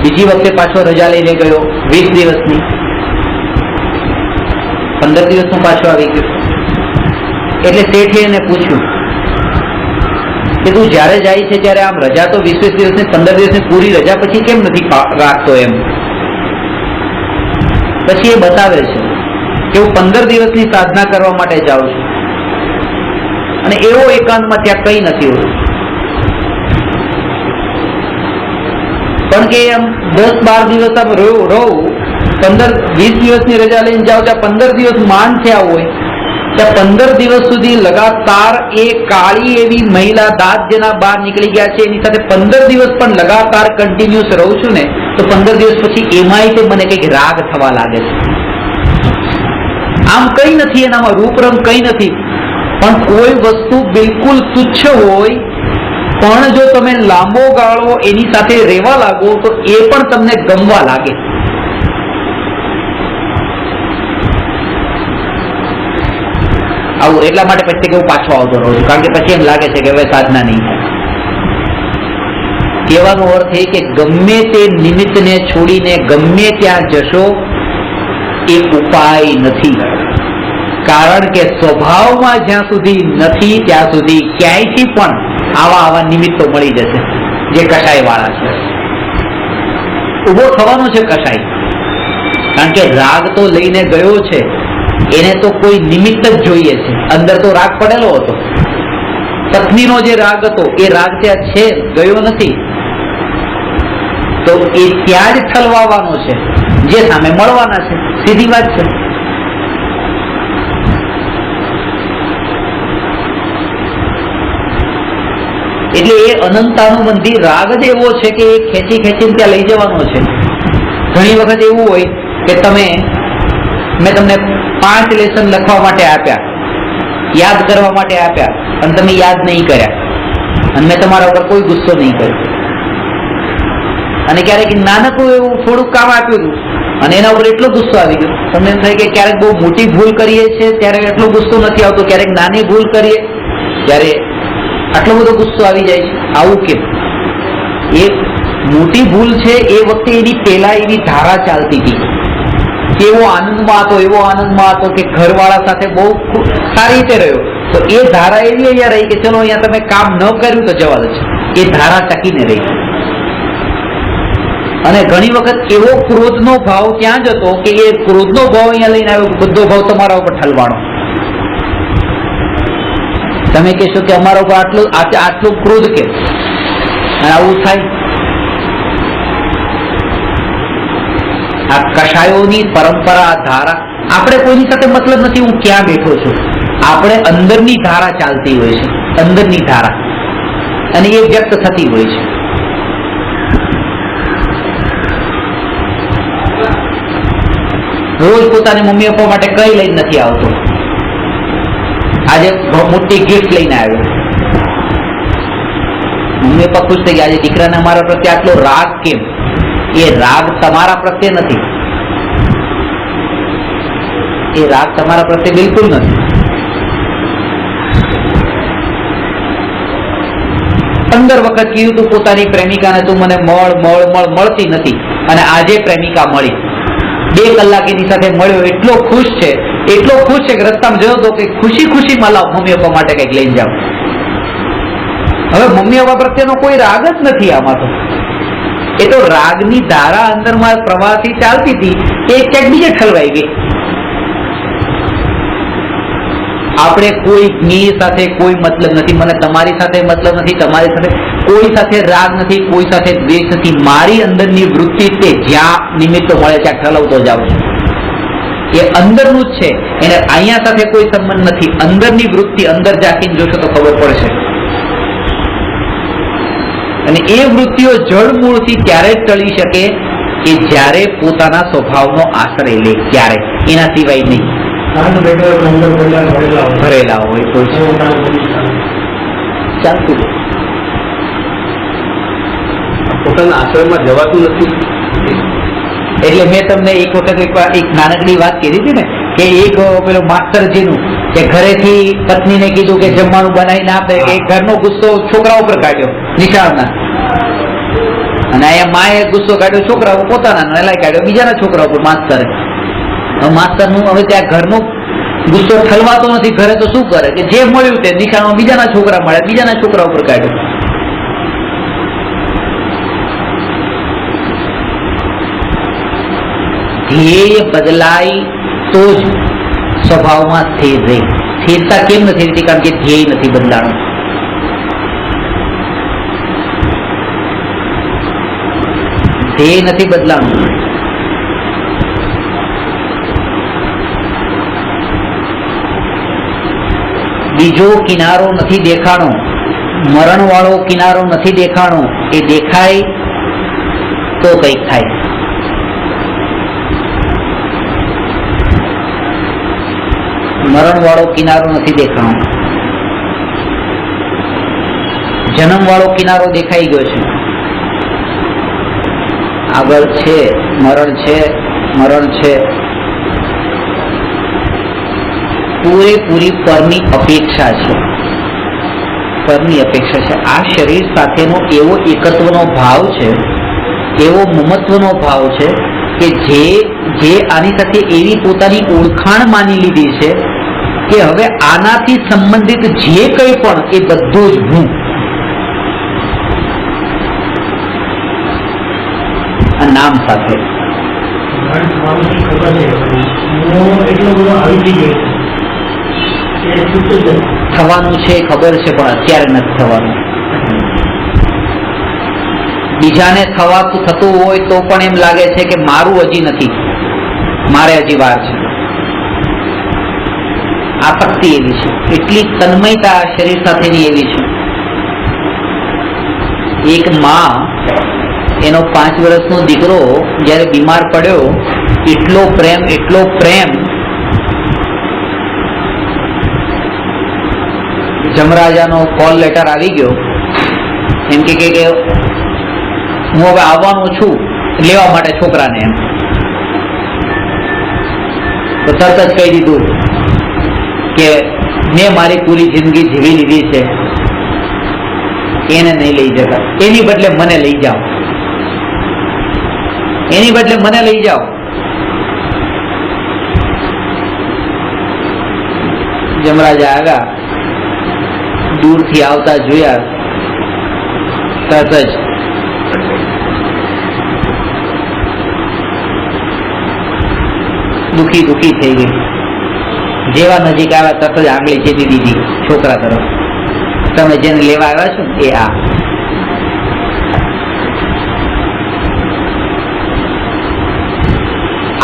બીજી વખતે પાછો રજા લઈને ગયો 20 દિવસની, 15 દિવસનો પાછો આવી ગયો. એટલે શેઠે એને પૂછ્યું કે તું જ્યારે જાય છે ત્યારે આમ રજા તો 20 દિવસની, 15 દિવસની પૂરી રજા પછી કેમ નથી રાખતો એમ? પછી એ બતાવે છે કે હું 15 દિવસની સાધના કરવા માટે જાઉં છું અને એવો એકાંતમાં ત્યાં કઈ નથી હોતું. પણ કે આમ 10-12 દિવસ આમ રહું, 15-20 દિવસની રજા લઈને જાઓ, ત્યાં 15 દિવસ માંડ થયા હોય, ત્યાં 15 દિવસ સુધી લગાતાર એ કાળી એવી મહિલા, દાંત જેના બહાર નીકળી ગયા છે એની સાથે 15 દિવસ પણ લગાતાર કન્ટિન્યુઅસ રહું છું ને, તો 15 દિવસ પછી એમાંય તે મને કંઈક રાગ થવા લાગે છે. આમ કઈ નથી એનામાં, રૂપ રંગ કઈ નથી, પણ કોઈ વસ્તુ બિલકુલ તુચ્છ હોય પણ જો તમે લાંબો ગાળો એની સાથે રહેવા લાગો તો એ પણ તમને ગમવા લાગે. આવું એટલા માટે પછી કે હું પાછો આવતો રહું છું, કારણ કે પછી એમ લાગે છે કે હવે સાધના નહીં થાય. કહેવાનો અર્થ એ કે ગમે તે નિમિત્તને છોડીને ગમે ત્યાં જશો એ ઉપાય નથી. કારણ કે સ્વભાવમાં જ્યાં સુધી નથી ત્યાં સુધી ક્યાંયથી પણ આવા નિમિત્તો મળી જશે જે કષાય વાળા છે. ઉભો થવાનો છે કષાય, કારણ કે રાગ તો લઈને ગયો છે, એને તો કોઈ નિમિત્ત જ જોઈએ છે. અંદર તો રાગ પડેલો હતો, પત્નીનો જે રાગ હતો એ રાગ ત્યાં છે, ગયો નથી, તો એ ત્યાં જ ઠલવાવાનો છે જે સામે મળવાના છે. સીધી વાત છે. એટલે એ અનંતાનુબંધી રાગ જ એવો છે કે એ ખેંચી ખેંચીને ત્યાં લઈ જવાનો છે. ઘણી વખત એવું હોય કે મેં તમને 5 લેસન લખવા માટે આપ્યા, યાદ કરવા માટે આપ્યા, અને તમે યાદ નહીં કર્યા, અને મેં તમારા ઉપર કોઈ ગુસ્સો નહીં કર્યો. અને ક્યારેક નાનકડું એવું થોડુંક કામ આપ્યું હતું અને એના ઉપર એટલો ગુસ્સો આવી ગયો. તમને એમ થાય કે ક્યારેક બહુ મોટી ભૂલ કરીએ છીએ ત્યારે એટલો ગુસ્સો નથી આવતો, ક્યારેક નાની ભૂલ કરીએ ત્યારે આટલો બધો ગુસ્સો આવી જાય છે. આવું કેમ? એ મોટી ભૂલ છે એ વખતે એની પહેલા એવી ધારા ચાલતી હતી કે એવો આનંદમાં હતો કે ઘરવાળા સાથે બહુ સારી રીતે રહ્યો, તો એ ધારા એવી અહીંયા રહી કે ચલો અહીંયા તમે કામ ન કર્યું તો જવા દે છે. એ ધારા ટકીને રહી. અને ઘણી વખત એવો ક્રોધનો ભાવ ત્યાં જ હતો કે એ ક્રોધનો ભાવ અહીંયા લઈને આવ્યો, બધો ભાવ તમારા ઉપર ઠલવાણો. તમે કહેશો કે અમારા ઉપર આટલો ક્રોધ કેમ? અને આવું થાય. આ કષાયોની પરંપરા, ધારા, આપણે કોઈની સાથે મતલબ નથી હું ક્યાં બેઠો છું, આપણે અંદરની ધારા ચાલતી હોય છે, અંદરની ધારા, અને એ વ્યક્ત થતી હોય છે. રોજ પોતાની મમ્મી પપ્પા માટે કઈ લઈને નથી આવતો, આજે મોટી ગિફ્ટ લઈને આવ્યો. મમ્મી પપ્પા ખુશ થઈ ગયા, આજે દીકરાને અમારા પ્રત્યે આટલો રાગ કેમ? એ રાગ તમારા પ્રત્યે નથી, એ રાગ તમારા પ્રત્યે બિલકુલ નથી. 15 વખત કીધું તું પોતાની પ્રેમિકાને તું મને મળતી નથી, અને આજે પ્રેમિકા મળી. 2 કલાક એની સાથે મળ્યો, એટલો ખુશ છે કે રસ્તામાં જોયો તો કે ખુશી લાવ મમ્મી પપ્પા માટે કઈક લઈને જાવ. હવે મમ્મી પપ્પા પ્રત્યેનો કોઈ રાગ જ નથી આમાં. તો એ તો રાગની ધારા અંદરમાં પ્રવાહથી ચાલતી હતી, એ ક્યાંક બીજે ઠલવાઈ ગઈ. આપણે કોઈની સાથે કોઈ મતલબ નથી, મને તમારી સાથે મતલબ નથી, તમારી સાથે કોઈ સાથે રાગ નથી, કોઈ સાથે દ્વેષ નથી. મારી અંદરની વૃત્તિ તે જ્યાં નિમિત્તો મળે ત્યાં ઠલવતો જાઉં છું. એ અંદરનું જ છે, એને અહીંયા સાથે કોઈ સંબંધ નથી. અંદરની વૃત્તિ અંદર ઝાંકીને જોશો તો ખબર પડશે. અને એ વૃત્તિઓ જળમૂળથી ત્યારે જ ટળી શકે કે જ્યારે પોતાના સ્વભાવનો આશ્રય લે, ત્યારે, એના સિવાય નહીં. ભરેલા હોય તો ચાલતું પોતાના આશ્રયમાં જવાતું નથી. એટલે મેં તમને એક વખત એક નાનકડી વાત કીધી હતી ને કે એક પેલો માસ્ટરજીનું કે ઘરેથી પત્નીને કીધું કે જમવાનું બનાવીને આપે, એ ઘરનો ગુસ્સો છોકરા ઉપર કાઢ્યો નિશાળના, અને અહીંયા માએ ગુસ્સો કાઢ્યો છોકરા ઉપર, પોતાના એલાય કાઢ્યો બીજાના છોકરા ઉપર માસ્તરે. માસ્તરનું હવે ત્યાં ઘરનો ગુસ્સો ઠલવાતો નથી, ઘરે તો શું કરે કે જે મળ્યું તે નિશાળમાં બીજાના છોકરા મળ્યા, બીજાના છોકરા ઉપર કાઢ્યો. ધ્યેય બદલાય તો જ સ્વભાવમાં સ્થિર રહે. સ્થિરતા કેમ નથી રહેતી? કારણ કે ધ્યેય નથી બદલાણું. ધ્યેય નથી બદલાણું. બીજો કિનારો નથી દેખાણો, મરણ વાળો કિનારો નથી દેખાણો. એ દેખાય તો કઈક થાય. મરણ વાળો કિનારો નથી દેખાણો. જન્મ વાળો કિનારો દેખાઈ ગયો છે. આગળ છે મરણ છે. પૂરેપૂરી પરની અપેક્ષા છે. આ શરીર સાથેનો એવો એકત્વનો ભાવ છે, એવો મમત્વનો ભાવ છે કે જે આની સાથે એવી પોતાની ઓળખાણ માની લીધી છે કે હવે આનાથી સંબંધિત જે કંઈ પણ એ બધું જ હું. આ નામ સાથે થવાનું છે ખબર છે, પણ અત્યારે નથી થવાનું. બીજાને થતું હોય તો પણ એમ લાગે છે કે મારું હજી નથી, મારે હજી વાર છે. આસક્તિ એવી છે, એટલી તન્મયતા શરીર સાથેની એવી છે. એક માં એનો 5 વર્ષનો દીકરો જ્યારે બીમાર પડ્યો, એટલો પ્રેમ જમરાજાનો કોલ લેટર આવી ગયો, એમ કે હું હવે આવવાનો છું લેવા માટે છોકરાને, એમ તો તરત જ કહી દીધું કે મેં મારી પૂરી જિંદગી જીવી લીધી છે, એને નહીં લઈ જતા, એની બદલે મને લઈ જાઓ, એની બદલે મને લઈ જાઓ. જમરાજા આવ્યા, દૂરથી આવતા જોયા, તરત જ દુખી થઈ ગઈ. જેવા નજીક આવ્યા તરત જ આંગળી ચેપી દીધી છોકરા તરફ, તમે જેને લેવા આવ્યા છો એ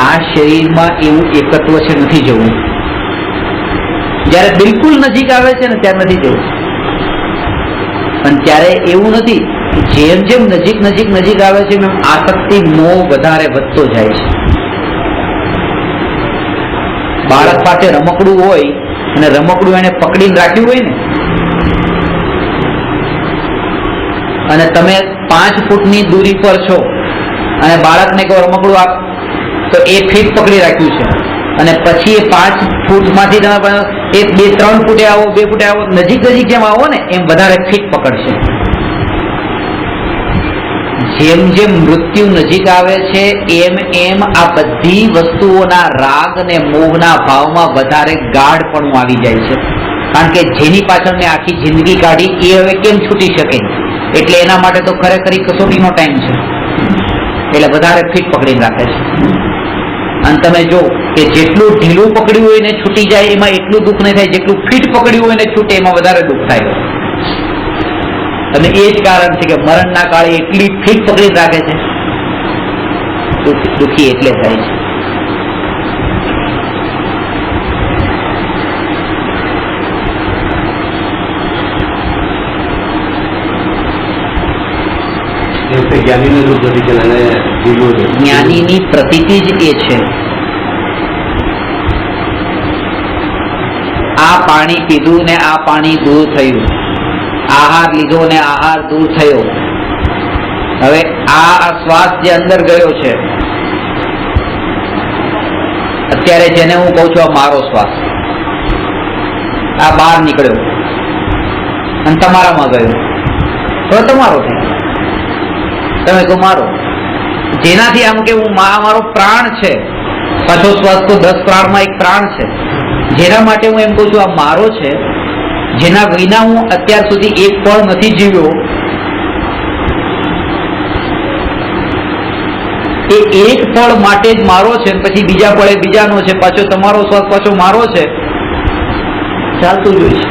આ શરીરમાં એવું એકત્વ છે, નથી જવું. જયારે બિલકુલ નજીક આવે છે ને ત્યારે નથી જવું, પણ ત્યારે એવું નથી. જેમ જેમ નજીક આવે છે એમ આસક્તિ મોહ વધારે વધતો જાય છે. બાળક પાસે રમકડું હોય અને રમકડું એને પકડીને રાખ્યું હોય ને, અને તમે 5 ફૂટની દૂરી પર છો અને બાળકને કહો રમકડું આપ, તો એ ફીટ પકડી રાખ્યું છે, અને પછી એ 5 ફૂટમાંથી તમે 2-3 ફૂટે આવો, 2 ફૂટે આવો, નજીક જેમ આવો ને એમ વધારે ફીટ પકડશે. જેમ જેમ મૃત્યુ નજીક આવે છે એમ આ બધી વસ્તુઓના રાગ અને મોહના ભાવમાં વધારે ગાઢપણું આવી જાય છે. કારણ કે જેની પાછળ મેં આખી જિંદગી કાઢી એ હવે કેમ છૂટી શકે, એટલે એના માટે તો ખરેખર કસોટીનો ટાઈમ છે, એટલે વધારે ફીટ પકડીને રાખે છે. અને તમે જો કે જેટલું ઢીલું પકડ્યું હોય ને છૂટી જાય એમાં એટલું દુઃખ નહીં થાય, જેટલું ફીટ પકડ્યું હોય ને છૂટે એમાં વધારે દુઃખ થાય. અને એ જ કારણ છે કે મરણના કાળે એટલી ફીટ પકડી રાખે છે, દુઃખી એટલે થાય છે. જ્ઞાનીની પ્રતીતિ જ એ છે. આ પાણી પીધું ને આ પાણી દૂર થયું, આહાર લીધો ને આહાર દૂર થયો. હવે આ શ્વાસ જે અંદર ગયો છે અત્યારે, જેને હું કહું છું આ મારો શ્વાસ, આ બહાર નીકળ્યો અને તમારામાં ગયો, તો તમારો થયો. તમે કહો મારો, જેનાથી આમ કે હું મારો પ્રાણ છે, પાછો શ્વાસ તો 10 પ્રાણમાં એક પ્રાણ છે, જેના માટે હું એમ કહું છું આ મારો છે, જેના વિના હું અત્યાર સુધી એક પળ નથી જીવ્યો, એ એક પળ માટે જ મારો છે, પછી બીજા પળે બીજાનો છે, પાછો તમારો શ્વાસ પાછો મારો છે, ચાલતું જ હોય છે.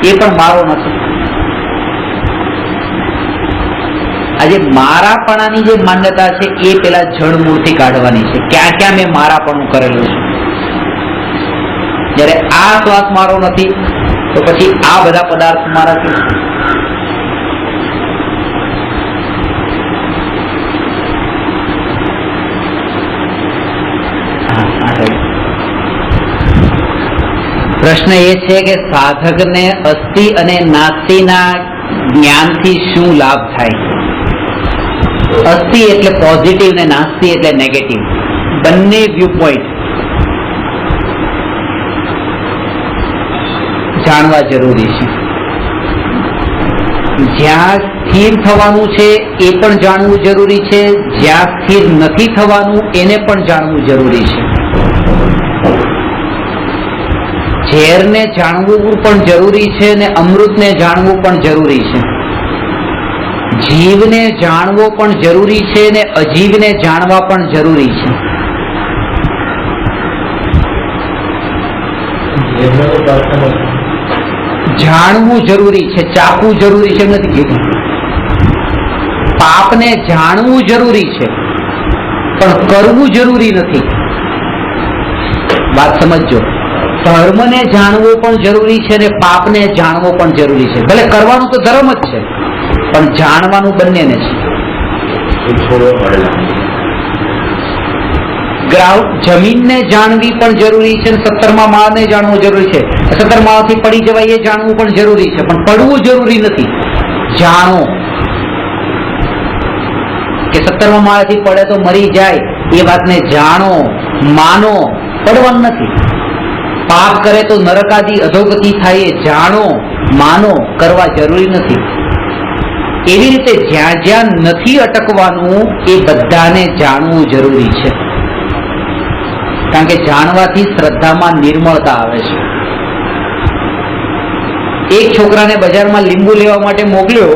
એ પણ મારો નથી. આજે મારાપણાની જે માન્યતા છે એ પેલા જળ મૂળથી કાઢવાની છે. ક્યાં ક્યાં મેં મારાપણું કરેલું છે. જયારે આ શ્વાસ મારો નથી તો પછી આ બધા પદાર્થ મારા છે. પ્રશ્ન એ છે કે સાધકને અસ્થિ અને નાસ્તિના જ્ઞાનથી શું લાભ થાય? અસ્થિ એટલે પોઝિટિવ ને નાસ્તિ એટલે નેગેટિવ, બંને વ્યૂ પોઈન્ટ જાણવા જરૂરી છે. જ્યાં સ્થિર થવાનું છે એ પણ જાણવું જરૂરી છે, જ્યાં સ્થિર નથી થવાનું એને પણ જાણવું જરૂરી છે. ઝેરને જાણવું પણ જરૂરી છે ને અમૃતને જાણવું પણ જરૂરી છે. જીવને જાણવો પણ જરૂરી છે ને અજીવને જાણવા પણ જરૂરી છે. જાણવું જરૂરી છે, ચાખવું જરૂરી છે નથી કીધું. પાપને જાણવું જરૂરી છે પણ કરવું જરૂરી નથી. વાત સમજજો. ધર્મને જાણવો પણ જરૂરી છે ને પાપને જાણવો પણ જરૂરી છે. ભલે કરવાનું તો ધર્મ જ છે પણ જાણવાનું બંનેને છે. એ છોડવા મળેલા જમીનને જાણવી પણ જરૂરી છે, 17મા માળને જાણવું જરૂરી છે. 17 માળથી પડી જવાય એ જાણવું પણ જરૂરી છે, પણ પડવું જરૂરી નથી. જાણો કે 17મા માળથી પડે તો મરી જાય એ વાતને જાણો, માનો, પડવાનું નથી. પાપ કરે તો નરકાદી અધોગતિ થાય એ જાણો, માનો, કરવા જરૂરી નથી. એવી રીતે જ્યાં જ્યાં નથી અટકવાનું એ બધાને જાણવું જરૂરી છે, કારણ કે જાણવાથી શ્રદ્ધામાં નિર્મળતા આવે છે. એક છોકરાને બજારમાં લીંબુ લેવા માટે મોકલ્યો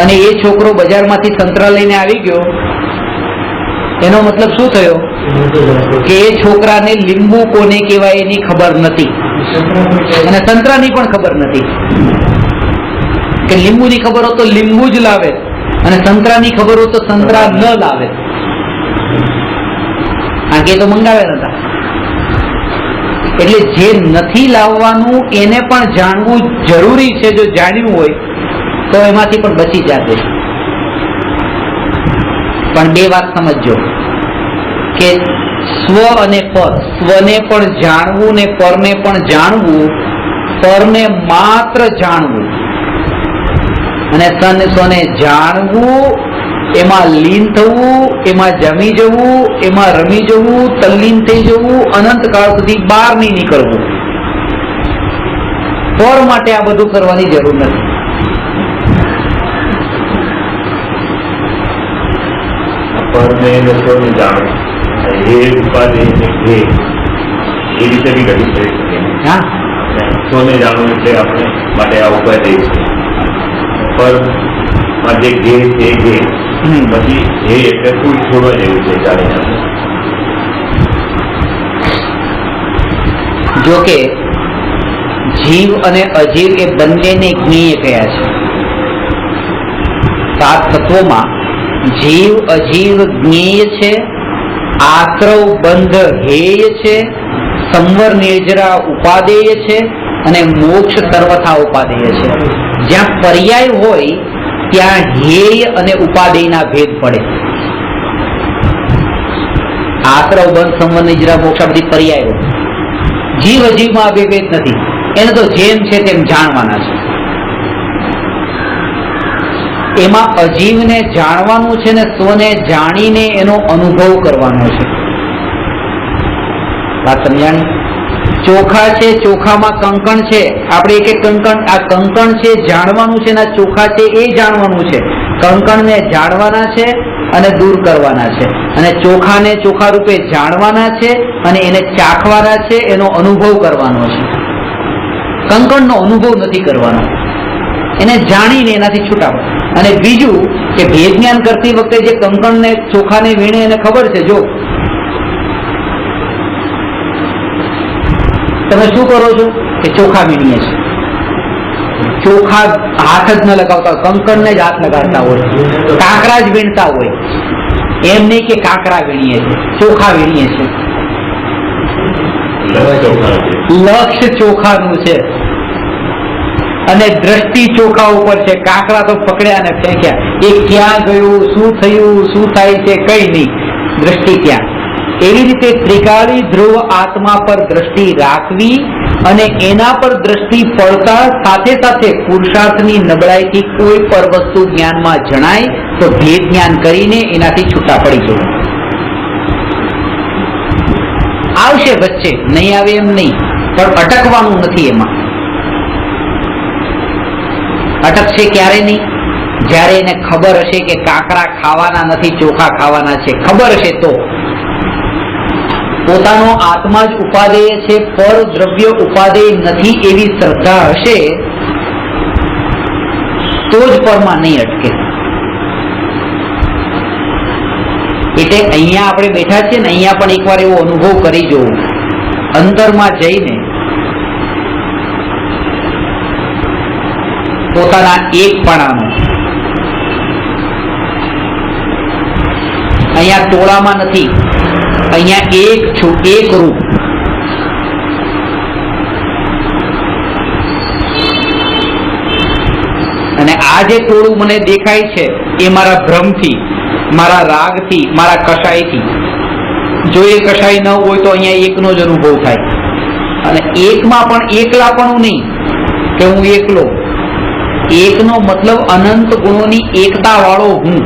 અને એ છોકરો બજારમાંથી સંતરા લઈને આવી ગયો. એનો મતલબ શું થયો કે એ છોકરાને લીંબુ કોને કહેવાય એની ખબર નથી અને સંતરાની પણ ખબર નથી. કે લીંબુની ખબર હોત તો લીંબુ જ લાવે અને સંતરાની ખબર હોત તો સંતરા ન લાવે, કારણ કે એ તો મંગાવ્યા નતા. એટલે જે નથી લાવવાનું એને પણ જાણવું જરૂરી છે. જો જાણ્યું હોય તો એમાંથી પણ બચી જાતે. પણ બે વાત સમજજો કે સ્વ અને પર, સ્વને પણ જાણવું ને પરને પણ જાણવું. પરને માત્ર જાણવું અને સ્વને જાણવું, એમાં લીન થવું, એમાં જમી જવું, એમાં રમી જવું, તલ્લીન થઈ જવું, અનંતકાળ સુધી બહાર નહીં નીકળવું. પર માટે આ બધું કરવાની જરૂર નથી. પરને રસોને જાણો એ ઉપાધિ એ રીતે બી ઘડી થઈ શકે. હા, સોને જાણો એટલે આપણે માટે આ ઉપાધિ છે. પર જે ઘે છે ઘે પછી એ એટલે શું છોડવા જેવું છે જાણીને. જોકે જીવ અને અજીવ એ બંનેને જ્ઞેય કયા છે. 7 તત્વોમાં જીવ અજીવ જ્ઞેય છે, આશ્રવ બંધ હેય છે, સંવર નિર્જરા ઉપાદેય છે અને મોક્ષ સર્વથા ઉપાદેય છે. જ્યાં પર્યાય હોય ત્યાં હેય અને ઉપાદેયના ભેદ પડે. આશ્રવ બંધ સંવર નિર્જરા મોક્ષ આ બધી પર્યાયો. જીવ અજીવમાં આ બે ભેદ નથી. એને તો જેમ છે તેમ જાણવાના છે. એમાં અજીવને જાણવાનું છે ને સ્વને જાણીને એનો અનુભવ કરવાનો છે. વાત સમજાણી? ચોખા છે, ચોખામાં કંકણ છે. આપણે એક એક કંકણ, આ કંકણ છે જાણવાનું છે, ના ચોખા છે એ જાણવાનું છે. કંકણને જાણવાના છે અને દૂર કરવાના છે, અને ચોખાને ચોખા રૂપે જાણવાના છે અને એને ચાખવાના છે, એનો અનુભવ કરવાનો છે. કંકણનો અનુભવ નથી કરવાનો, એને જાણીને એનાથી છૂટા પડે. અને બીજું કે ભેદ જ્ઞાન કરતી વખતે જે કંકણને ચોખાને વીણે એને ખબર છે. જો તમે શું કરો છો કે ચોખા વીણીએ છે, ચોખા હાથ જ ન લગાવતા હોય, કંકણને જ હાથ લગાડતા હોય, કાંકરા જ વીણતા હોય. એમ નહીં કે કાંકરા વીણીએ છે, ચોખા વીણીએ છે. લક્ષ્ય ચોખાનું છે અને દ્રષ્ટિ ચોખા ઉપર છે. કાંકરા તો પકડ્યા ને ફેંક્યા. એ ક્યાં ગયું, શું થયું, શું થાય છે, કઈ નહીં. દ્રષ્ટિ ત્યાં. એવી રીતે ત્રિકાળી ધ્રુવ આત્મા પર દ્રષ્ટિ રાખવી અને એના પર દ્રષ્ટિ પડતા સાથે સાથે પુરુષાર્થની નબળાઈથી કોઈ પર વસ્તુ જ્ઞાનમાં જણાય તો ભેદ જ્ઞાન કરીને એનાથી છૂટા પડી જવું. આવશે વચ્ચે, નહીં આવે એમ નહીં, પણ અટકવાનું નથી. એમાં અટકશે ક્યારે નહીં? જ્યારે એને ખબર હશે કે કાંકરા ખાવાના નથી, ચોખા ખાવાના છે. ખબર હશે તો. પોતાનો આત્મા જ ઉપાદેય છે, પર દ્રવ્ય ઉપાદેય નથી એવી શ્રદ્ધા હશે તો જ પરમાં નહીં અટકે. એટલે અહીંયા આપણે બેઠા છીએ ને, અહીંયા પણ એકવાર એવો અનુભવ કરી જોવું, અંતરમાં જઈને પોતાના એકપણાનો. અહીંયા ટોળામાં નથી, અહીંયા એક છું, એક રૂપ. અને આ આ જે ટોળું મને દેખાય છે એ મારા ભ્રમથી, મારા રાગથી, મારા કષાયથી. જો એ કષાય ન હોય તો અહીંયા એકનો જ અનુભવ થાય. અને એકમાં પણ એકલાપણું નહીં કે હું એકલો. એકનો મતલબ અનંત ગુણોની એકતા વાળો હું.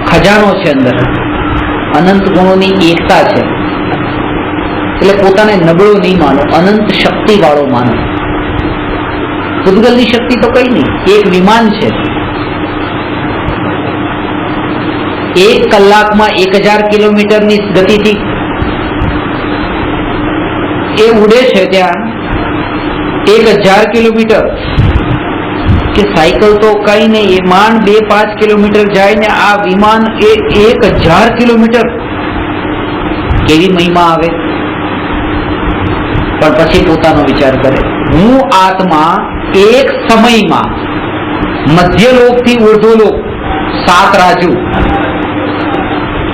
ખજાનો છે અંદર, અનંત ગુણોની એકતા છે. એટલે પોતાને નબળો નહીં માનો, અનંત શક્તિ વાળો માનો. પૂતગલની શક્તિ તો કઈ નહીં, એક વિમાન છે. 1 કલાકમાં 1000 કિલોમીટરની ગતિથી એ ઉડે છે. ત્યાં 1000 કિલોમીટર કે સાયકલ તો કઈ નહીં, એ માંડ 2-5 કિલોમીટર જાય ને આ વિમાન એ 1000 કિલોમીટર. કેવી મહિમા આવે. પણ પછી પોતાનો વિચાર કરે, હું આત્મા એક સમયમાં મધ્યલોકથી ઉર્ધ્વલોક 7 રાજુ.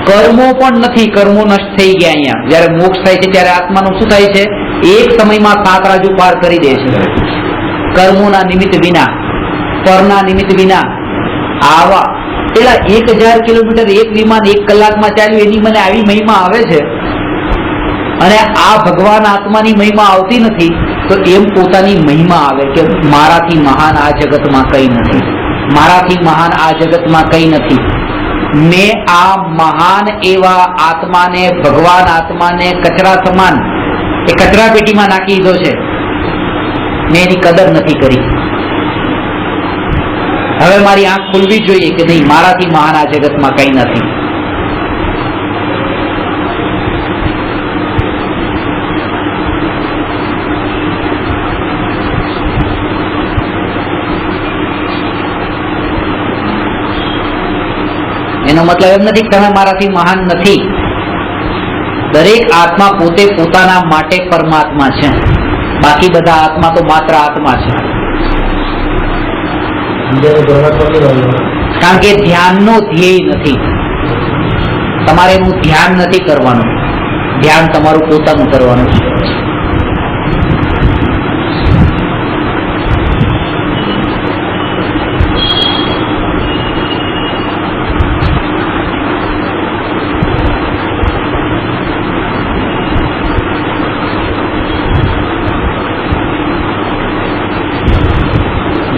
કર્મો પણ નથી, કર્મો નષ્ટ થઈ ગયા. અહીંયા જયારે મોક્ષ થાય છે ત્યારે આત્માનું શું થાય છે? એક સમયમાં 7 રાજુ પાર કરી દે છે. કર્મોના નિમિત્ત વિના, પરના નિમિત્ત વિના. આવા પેલા 1000 કિલોમીટર એક વિમાન 1 કલાકમાં ચાલ્યું, એની મને આવી મહિમા આવે છે. અને આ ભગવાન આત્માની મહિમા આવતી નથી, તો એમ પોતાની મહિમા આવે કે મારાથી મહાન આ જગતમાં કઈ નથી, મારાથી મહાન આ જગતમાં કઈ નથી. મેં આ મહાન એવા આત્માને, ભગવાન આત્માને કચરા સમાન એ કચરા પેટીમાં નાખી દીધો છે. મેં એની કદર નથી કરી. હવે મારી આંખ ખુલવી જોઈએ કે નહીં, મારાથી મહાન આ જગતમાં કઈ નથી. એનો મતલબ એમ નથી કે તમે મારાથી મહાન નથી. દરેક આત્મા પોતે પોતાના માટે પરમાત્મા છે. બાકી બધા આત્મા તો માત્ર આત્મા છે. કારણ કે ધ્યાનનો ધ્યેય નથી. તમારે એનું ધ્યાન નથી કરવાનું. ધ્યાન તમારું પોતાનું કરવાનું છે.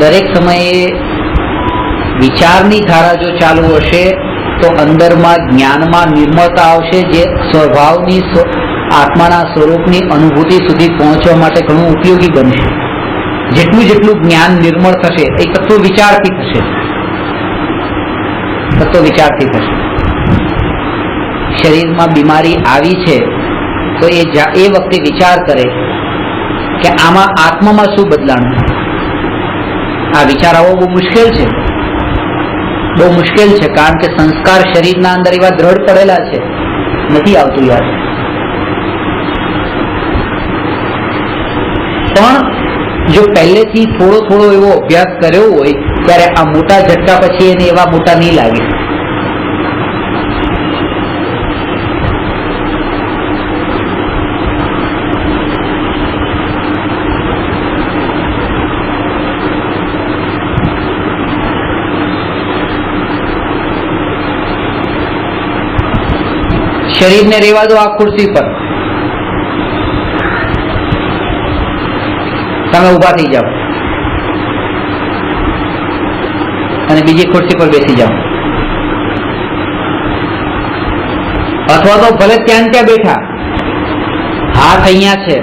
દરેક સમયે વિચારની ધારા જો ચાલુ હશે તો અંદરમાં જ્ઞાનમાં નિર્મળતા આવશે, જે સ્વભાવની આત્માના સ્વરૂપની અનુભૂતિ સુધી પહોંચવા માટે ઘણું ઉપયોગી બનશે. જેટલું જ્ઞાન નિર્મળ થશે એ તત્વ વિચારથી થશે. તત્વ વિચારથી થશે. શરીરમાં બીમારી આવી છે તો એ વખતે વિચાર કરે કે આમાં આત્મામાં શું બદલાણું. આ વિચાર આવવો બહુ મુશ્કેલ છે, બહુ મુશ્કેલ છે. કારણ કે સંસ્કાર શરીરના અંદર એવા દ્રઢ પડેલા છે, નથી આવતું યાર. પણ જો પહેલેથી થોડો એવો અભ્યાસ કર્યો હોય ત્યારે આ મોટા ઝટકા પછી એને એવા મોટા નહીં લાગે. શરીરને રહેવા દો આ ખુરશી પર. તમે ઉભા થઈ જાઓ અને બીજી ખુરશી પર બેસી જાઓ. અથવા તો ભલે ત્યાં બેઠા, હાથ અહીંયા છે,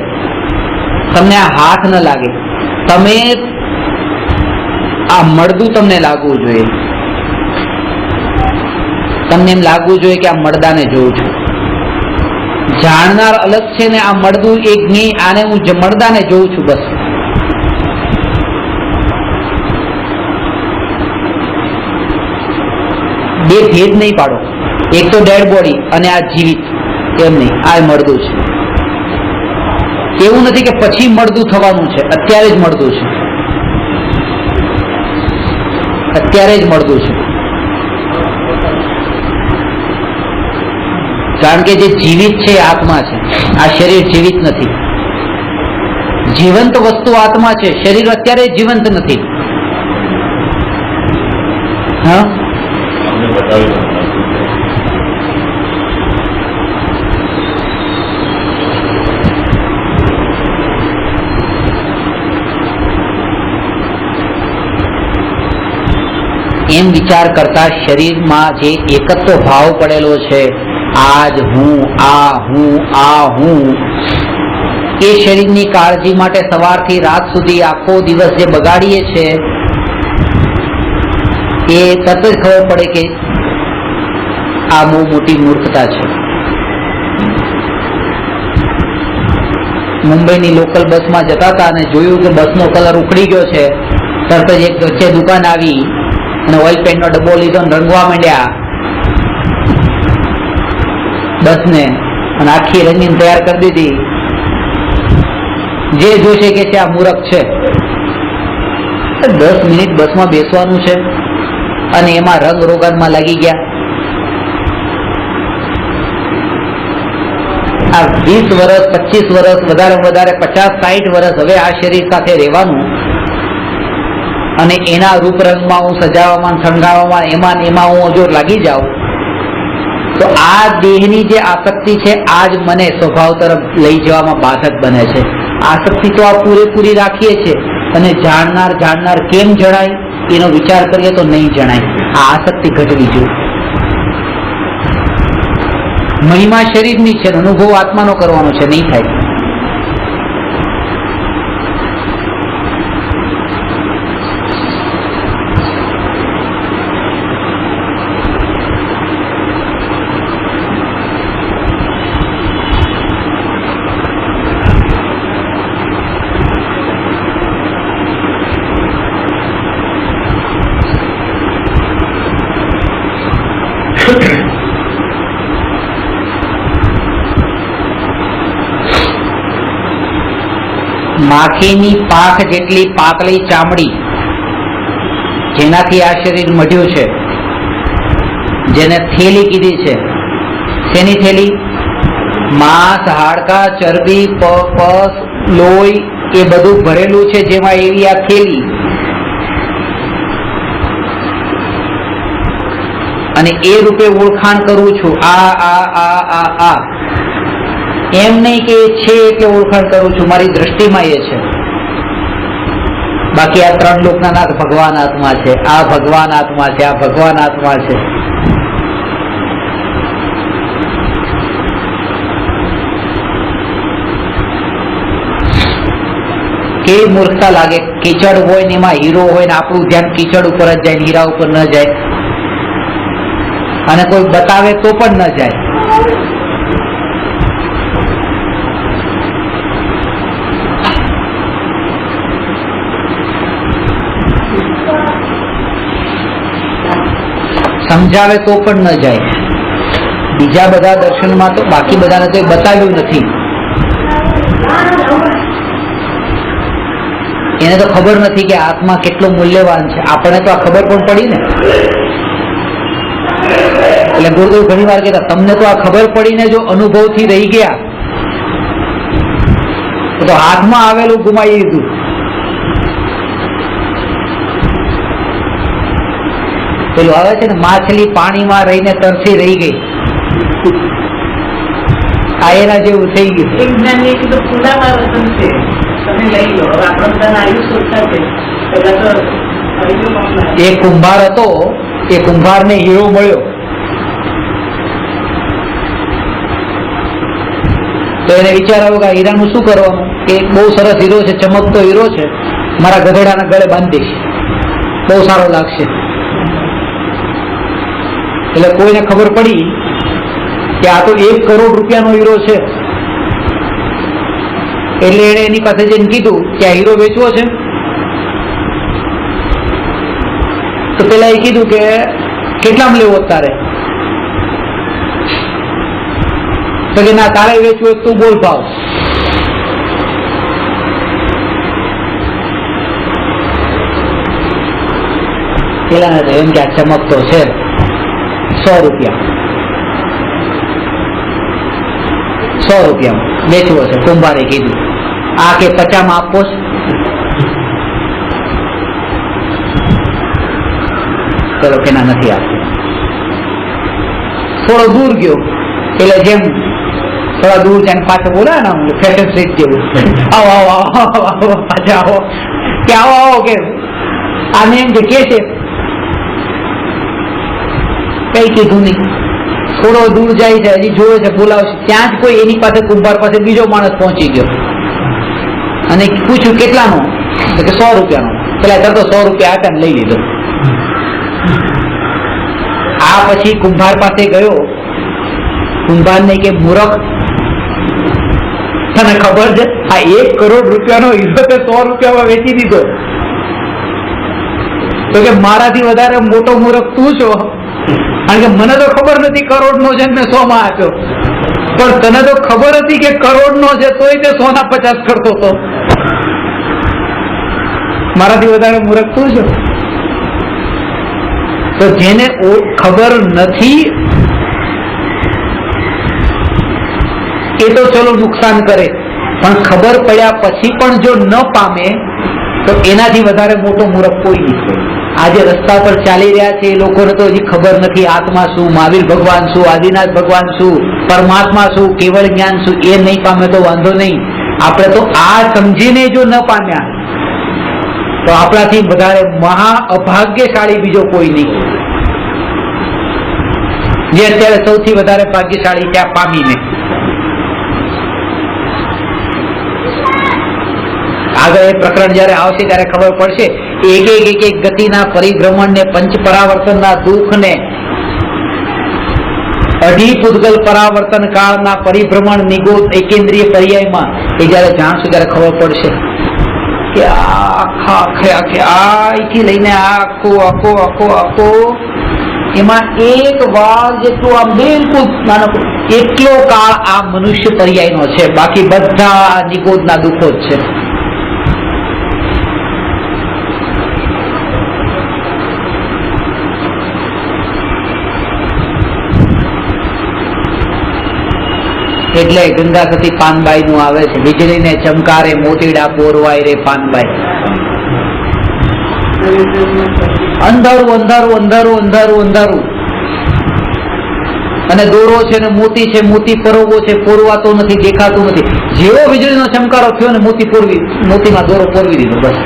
તમને આ હાથ ન લાગે. તમે આ મળદું તમને લાગવું જોઈએ. તમને એમ લાગવું જોઈએ કે આ મળદાને જોઉં છું. જાણનાર અલગ છે ને આ મળદું એક નહીં, આને હું મળદાને જોઉં છું બસ. બે ભેદ નહીં પાડો. એક તો ડેડ બોડી અને આ જીવિત, એમ નહીં. આ મળદું છે. એવું નથી કે પછી મળદું થવાનું છે, અત્યારે જ મળદું છે. અત્યારે જ મળદું છે. કારણ કે જે જીવિત છે આત્મા છે, આ શરીર જીવિત નથી. જીવંત વસ્તુ આત્મા છે, શરીર અત્યારે જીવંત નથી. હા, અમને બતાવ્યું. એમ વિચાર કરતા શરીરમાં જે એકત્વ ભાવ પડેલો છે, આજ હું, આ હું, એ શરીરની કાળજી માટે સવારથી રાત સુધી આખો દિવસ જે બગાડીએ છે, એ તરત જ ખબર પડે કે આ બહુ મોટી મૂર્ખતા છે. મુંબઈની લોકલ બસમાં જતા હતા અને જોયું કે બસનો કલર ઉખડી ગયો છે. તરત જ એક વચ્ચે દુકાન આવી અને ઓઇલ પેન્ટનો ડબ્બો લીધો અને રંગવા માંડ્યા બસને, અને આખી રંગીન તૈયાર કરી દીધી. જે જોશે કે છે આ મૂરખ છે. 10 મિનિટ બસમાં બેસવાનું છે અને એમાં રંગ રોગનમાં લાગી ગયા. આ 20 વર્ષ, 25 વર્ષ, વધારે 50-60 વર્ષ હવે આ શરીર સાથે રહેવાનું, અને એના રૂપરંગમાં હું સજાવવામાં, શણગારવામાં, એમાં હું જો લાગી જાઉં, તો આ દેહની જે આસક્તિ છે આ જ મને સ્વભાવ તરફ લઈ જવામાં બાધક બને છે. આસક્તિ તો આ પૂરેપૂરી રાખીએ છીએ, અને જાણનાર કેમ જણાય એનો વિચાર કરીએ તો નહીં જણાય. આ આસક્તિ ઘટવી જોઈએ. મહિમા શરીરની છે, અનુભવ આત્માનો કરવાનો છે, નહીં થાય. માખીની પાખ જેટલી પાતળી ચામડી જેનાથી આ શરીર મઢ્યું છે, જેને થેલી કીધી છે. શેની થેલી? માંસ, હાડકા, ચરબી, પસ, લોહી એ બધું ભરેલું છે, જેમાં એવી આ થેલી. અને એ રૂપે ઓળખાણ કરું છું. આ એમ નહીં કે છે એટલે ઓળખાણ કરું છું, મારી દ્રષ્ટિમાં એ છે. બાકી આ 3 લોકના નાથ ભગવાન આત્મા છે, આ ભગવાન આત્મા છે, આ ભગવાન આત્મા છે. કેવી મૂર્ખતા લાગે. કીચડ હોય ને એમાં હીરો હોય ને આપણું ધ્યાન કીચડ ઉપર જ જાય, હીરા ઉપર ન જાય, અને કોઈ બતાવે તો પણ ન જાય. સમજાવે તો પણ ન જાય. બીજા બધા દર્શનમાં તો બાકી બધાને તો બતાવ્યું નથી. એને તો ખબર નથી કે આત્મા કેટલો મૂલ્યવાન છે. આપણને તો આ ખબર પણ પડી ને. એટલે ગુરુદેવ ઘણી વાર કહેતા, તમને તો આ ખબર પડીને જો અનુભવથી રહી ગયા તો હાથમાં આવેલું ગુમાવી દીધું. પેલું આવે છે ને, માછલી પાણીમાં રહીને તરસી રહી ગઈ, આ એના જેવું થઈ ગયું. એ કુંભાર હતો, એ કુંભારને હીરો મળ્યો, તો એને વિચાર આવ્યો કે આ હીરાનું શું કરવાનું, કે બહુ સરસ હીરો છે, ચમકતો હીરો છે, મારા ગધેડાના ગળે બાંધી દઈશ, બહુ સારો લાગશે. એટલે કોઈને ખબર પડી કે આ તો 1 કરોડ રૂપિયાનો હીરો છે. એટલે એને એની પાસે જઈને કીધું કે આ હીરો વેચવો છે. તો પેલા એ કીધું કે કેટલામાં લેવો તારે? તો કે ના, તારે વેચવું એક તું બોલ ભાવ. પેલા એમ કે આ ચમકતો છે, 100 રૂપિયા, 100 રૂપિયામાં વેચવો છે. કુંભારે કીધું. આ કે 50 માં આપવો છે. પેલો કે ના નથી આપતો. થોડો દૂર ગયો એટલે જેમ થોડા દૂર જઈને પાછો બોલા ને ફેશન સ્ટ્રીટ જેવું, આવો આવો આવો આવો પાછા આવો કે આવો આવો કે આને એમ કે છે કઈ કીધું નહીં. થોડો દૂર જાય છે, હજી જોવે છે, બોલાવશે, ત્યાં જ કોઈ એની પાસે કુંભાર પાસે બીજો માણસ પહોંચી ગયો અને પૂછ્યું કેટલાનો, તો કે 100 રૂપિયાનો. પેલા કરતો 100 રૂપિયા હતા ને લઈ લીધો. આ પછી કુંભાર પાસે ગયો. કુંભાર ને કે મૂર્ખ, તને ખબર છે આ 1 કરોડ રૂપિયાનો હીરો તે 100 રૂપિયામાં વેચી દીધો? તો કે મારાથી વધારે મોટો મૂર્ખ તું છો, કારણ કે મને તો ખબર નથી કરોડ નો છે મેં 100 માં આપ્યો, પણ તને તો ખબર હતી કે કરોડ નો છે તોય તે 100 ના 50 કરતો હતો. મારાથી વધારે મૂર્ખ તું છો. તો જેને ખબર નથી એ તો ચલો નુકસાન કરે, પણ ખબર પડ્યા પછી પણ જો ન પામે તો એનાથી વધારે મોટો મૂર્ખ કોઈ નહીં. આજે રસ્તા પર ચાલી રહ્યા છે એ લોકોને તો હજી ખબર નથી આત્મા શું, મહાવીર ભગવાન શું, આદિનાથ ભગવાન શું, પરમાત્મા શું, કેવળ જ્ઞાન શું. એ નહીં પામે તો વાંધો નહીં. આપણે તો આ સમજીને જો ન પામ્યા તો આપણાથી વધારે મહા અભાગ્યશાળી બીજો કોઈ નહીં. જે અત્યારે સૌથી વધારે ભાગ્યશાળી છે આ પામીને. આગળ એ પ્રકરણ જયારે આવશે ત્યારે ખબર પડશે. એક ગતિના પરિભ્રમણ ને પંચ પરાવર્તનના દુઃખ ને 2.5 પૂતગલ પરાવર્તન કાળના પરિભ્રમણ નિગોદ એકેન્દ્રીય પર્યાયમાં એ જયારે જાણશું ત્યારે ખબર પડશે કે આખી લઈને આખો એમાં એક વાર જેટલું આ બિલકુલ નાનો એટલો કાળ આ મનુષ્ય પર્યાયનો છે, બાકી બધા નિગોદના દુઃખો જ છે. એટલે ગંગા સતી પાનબાઈ નું આવે છે, વીજળીને ચમકારે મોતીડા પોરવાય રે પાનબાઈ. અંધારું અંધારું અંધારું અંધારું અંધારું અને દોરો છે ને મોતી છે, મોતી પરોવો છે, પોરવાતો નથી, દેખાતું નથી. જેવો વીજળીનો ચમકારો થયો ને મોતીમાં દોરો પોરવી દીધો. બસ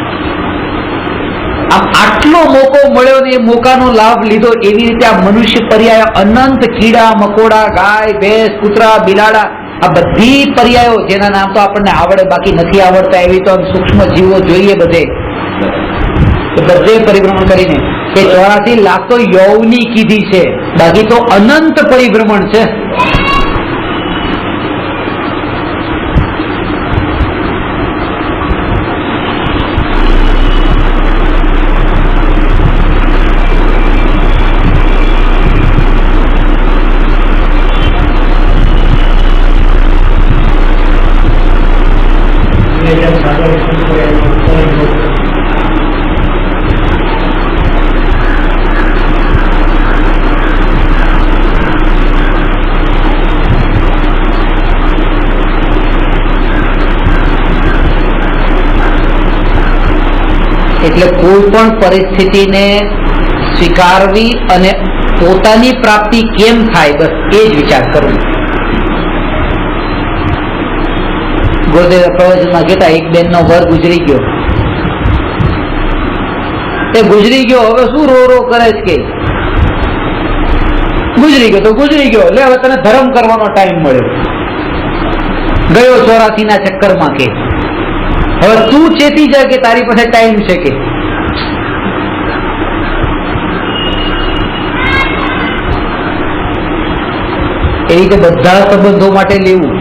આમ આટલો મોકો મળ્યો ને એ મોકાનો લાભ લીધો. એવી રીતે આ મનુષ્ય પર્યાય અનંત કીડા મકોડા, ગાય ભેંસ, કૂતરા, બિલાડા, આ બધી પર્યાયો જેના નામ તો આપણને આવડે બાકી નથી આવડતા એવી તો સૂક્ષ્મ જીવો જોઈએ બધે પરિભ્રમણ કરીને કે 84 લાખ તો યૌની કીધી છે, બાકી તો અનંત પરિભ્રમણ છે. એટલે કોઈ પણ પરિસ્થિતિને સ્વીકારવી અને પોતાની પ્રાપ્તિ કેમ થાય બસ એ જ વિચાર કરવો. ગુરુદેવ પ્રવચનમાં કહેતા એક બેનનો વર ગુજરી ગયો. એ ગુજરી ગયો, હવે શું રો રો કરે છે કે ગુજરી ગયો તો ગુજરી ગયો, એટલે હવે તને ધર્મ કરવાનો ટાઈમ મળ્યો. ગયો 84 ના ચક્કરમાં કે હવે તું ચેતી જાય કે તારી પાસે ટાઈમ છે કે એ રીતે બધા સંબંધો માટે લેવું.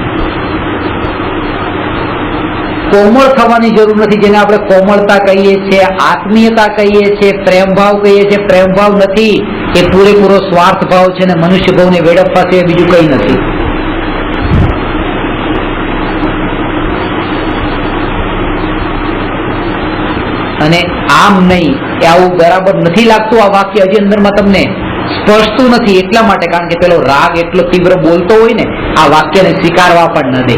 કોમળ થવાની જરૂર નથી, જેને આપણે કોમળતા કહીએ છીએ, આત્મીયતા કહીએ છીએ, પ્રેમભાવ કહીએ છીએ. પ્રેમભાવ નથી, એ પૂરેપૂરો સ્વાર્થ ભાવ છે ને મનુષ્ય ભાવને વેડફવા છે, બીજું કઈ નથી. અને આમ નહીં કે આવું બરાબર નથી લાગતું આ વાક્ય હજી અંદરમાં તમને સ્પર્શતું નથી એટલા માટે, કારણ કે પેલો રાગ એટલો તીવ્ર બોલતો હોય ને આ વાક્યને સ્વીકારવા પણ ન દે.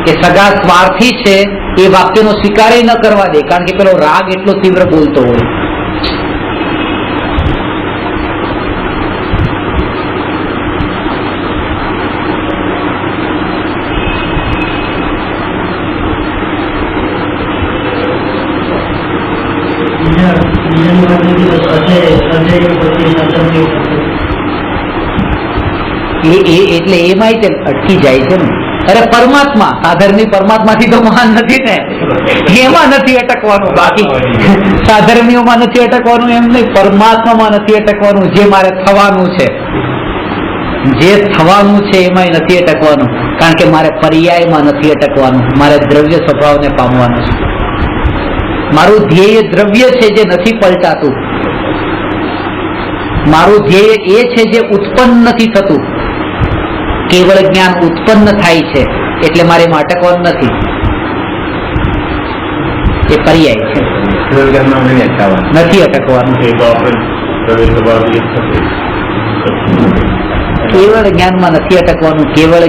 કે સગા સ્વાર્થી છે એ વાક્યનો સ્વીકાર ન કરવા દે, કારણ કે પેલો રાગ એટલો તીવ્ર બોલતો હોય. એટલે એમાંય તે અટકી જાય છે ને. અરે પરમાત્મા, સાધર્મી પરમાત્માથી તો મહાન નથી ને, એમાં નથી અટકવાનું. બાકી સાધર્મીઓમાં નથી અટકવાનું એમ નહીં, પરમાત્મામાં નથી અટકવાનું. જે મારે થવાનું છે, જે થવાનું છે એમાંય નથી અટકવાનું, કારણ કે મારે પર્યાયમાં નથી અટકવાનું, મારે દ્રવ્ય સ્વભાવને પામવાનું છે. મારું ધ્યેય દ્રવ્ય છે જે નથી પલટાતું, મારું ધ્યેય એ છે જે ઉત્પન્ન નથી થતું. કેવળ જ્ઞાન ઉત્પન્ન થાય છે એટલે મારે એમાં અટકવાનું નથી, એ પર્યાય છે, નથી અટકવાનું. કેવળ જ્ઞાનમાં નથી અટકવાનું. કેવળ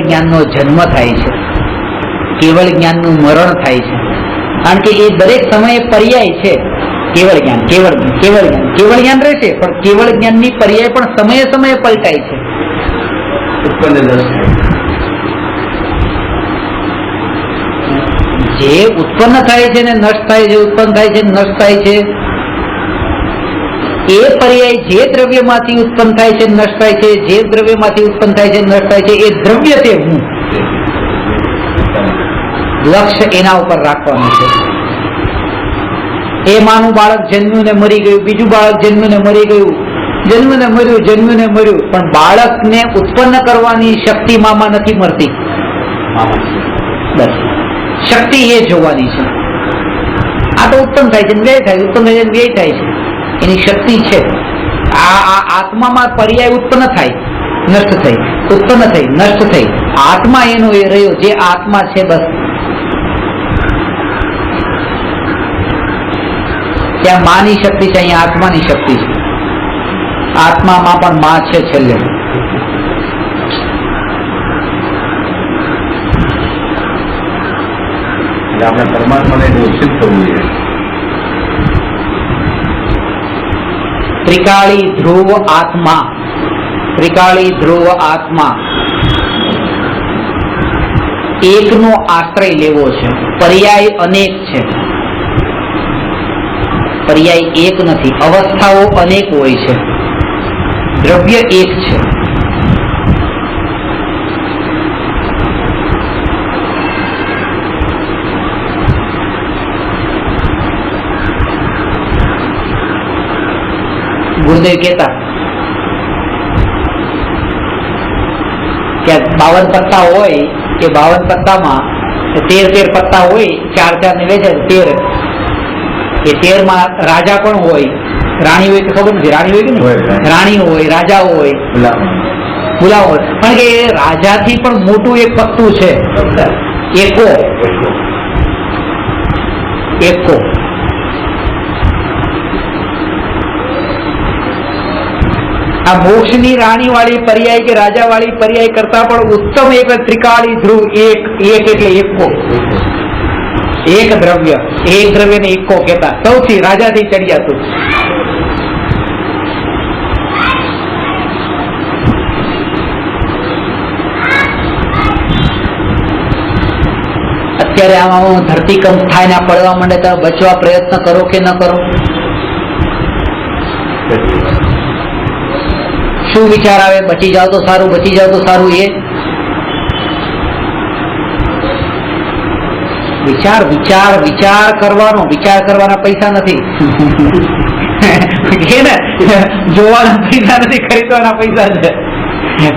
જ્ઞાનનો જન્મ થાય છે, કેવળ જ્ઞાનનું મરણ થાય છે, કારણ કે એ દરેક સમયે પર્યાય છે. કેવળ જ્ઞાન રહેશે, પણ કેવળ જ્ઞાનની પર્યાય પણ સમયે સમયે પલટાય છે. જે ઉત્પન્ન થાય છે ને નષ્ટ થાય છે, ઉત્પન્ન થાય છે નષ્ટ થાય છે, એ પર્યાય જે દ્રવ્યમાંથી ઉત્પન્ન થાય છે નષ્ટ થાય છે, જે દ્રવ્યમાંથી ઉત્પન્ન થાય છે નષ્ટ થાય છે, એ દ્રવ્ય તે હું. લક્ષ્ય એના ઉપર રાખવાનું છે. એ માનું બાળક જન્મ્યું ને મરી ગયું, બીજું બાળક જન્મ્યું ને મરી ગયું, જન્મ્યું ને મર્યું, પણ બાળકને ઉત્પન્ન કરવાની શક્તિ મામાં નથી મળતી. બસ શક્તિ એ જોવાની છે. આ તો ઉત્પન્ન થાય છે, વ્યય થાય, ઉત્પન્ન થાય છે, વ્યય થાય છે, એની શક્તિ છે. આ આત્મામાં પર્યાય ઉત્પન્ન થાય, નષ્ટ થઈ, ઉત્પન્ન થઈ, નષ્ટ થઈ. આત્મા એનો એ રહ્યો જે આત્મા છે. બસ ત્યાં માની શક્તિ છે, અહીંયા આત્માની શક્તિ છે. આત્મામાં પણ માં છે છેલ્લે. આપણે પરમાત્માને દોષિત થવું જોઈએ. ત્રિકાળી ધ્રુવ આત્મા એકનો આશ્રય લેવો છે. પર્યાય અનેક છે, પર્યાય એક નથી. અવસ્થાઓ અનેક હોય છે, દ્રવ્ય એક છે. ગુરુદેવ કહેતા કે 52 પત્તા હોય, એ 52 પત્તામાં 13 પત્તા હોય, 4 ને વેચે 13. એ 13 માં રાજા પણ હોય, રાણી હોય કે ખબર નથી, રાણી હોય કે નહીં, રાણી હોય, રાજા હોય, ગુલામ હોય. પણ કે રાજાથી પણ મોટું એક પત્તું છે, એકો. આ મોક્ષની રાણી વાળી પર્યાય કે રાજા વાળી પર્યાય કરતા પણ ઉત્તમ એક ત્રિકાળી ધ્રુવ એક એટલે એકો. એક દ્રવ્યને એકો કહેતા. સૌથી રાજાથી ચડિયાતું. અત્યારે આમાં ધરતીકંપ થાય ને પડવા માંડે તો બચવા પ્રયત્ન કરો કે ન કરો? શું વિચાર આવે? બચી જાવ તો સારું, બચી જાવ તો સારું. એ વિચાર કરવાનો, વિચાર કરવાના પૈસા નથી. જોવાના પૈસા નથી, ખરીદવાના પૈસા છે.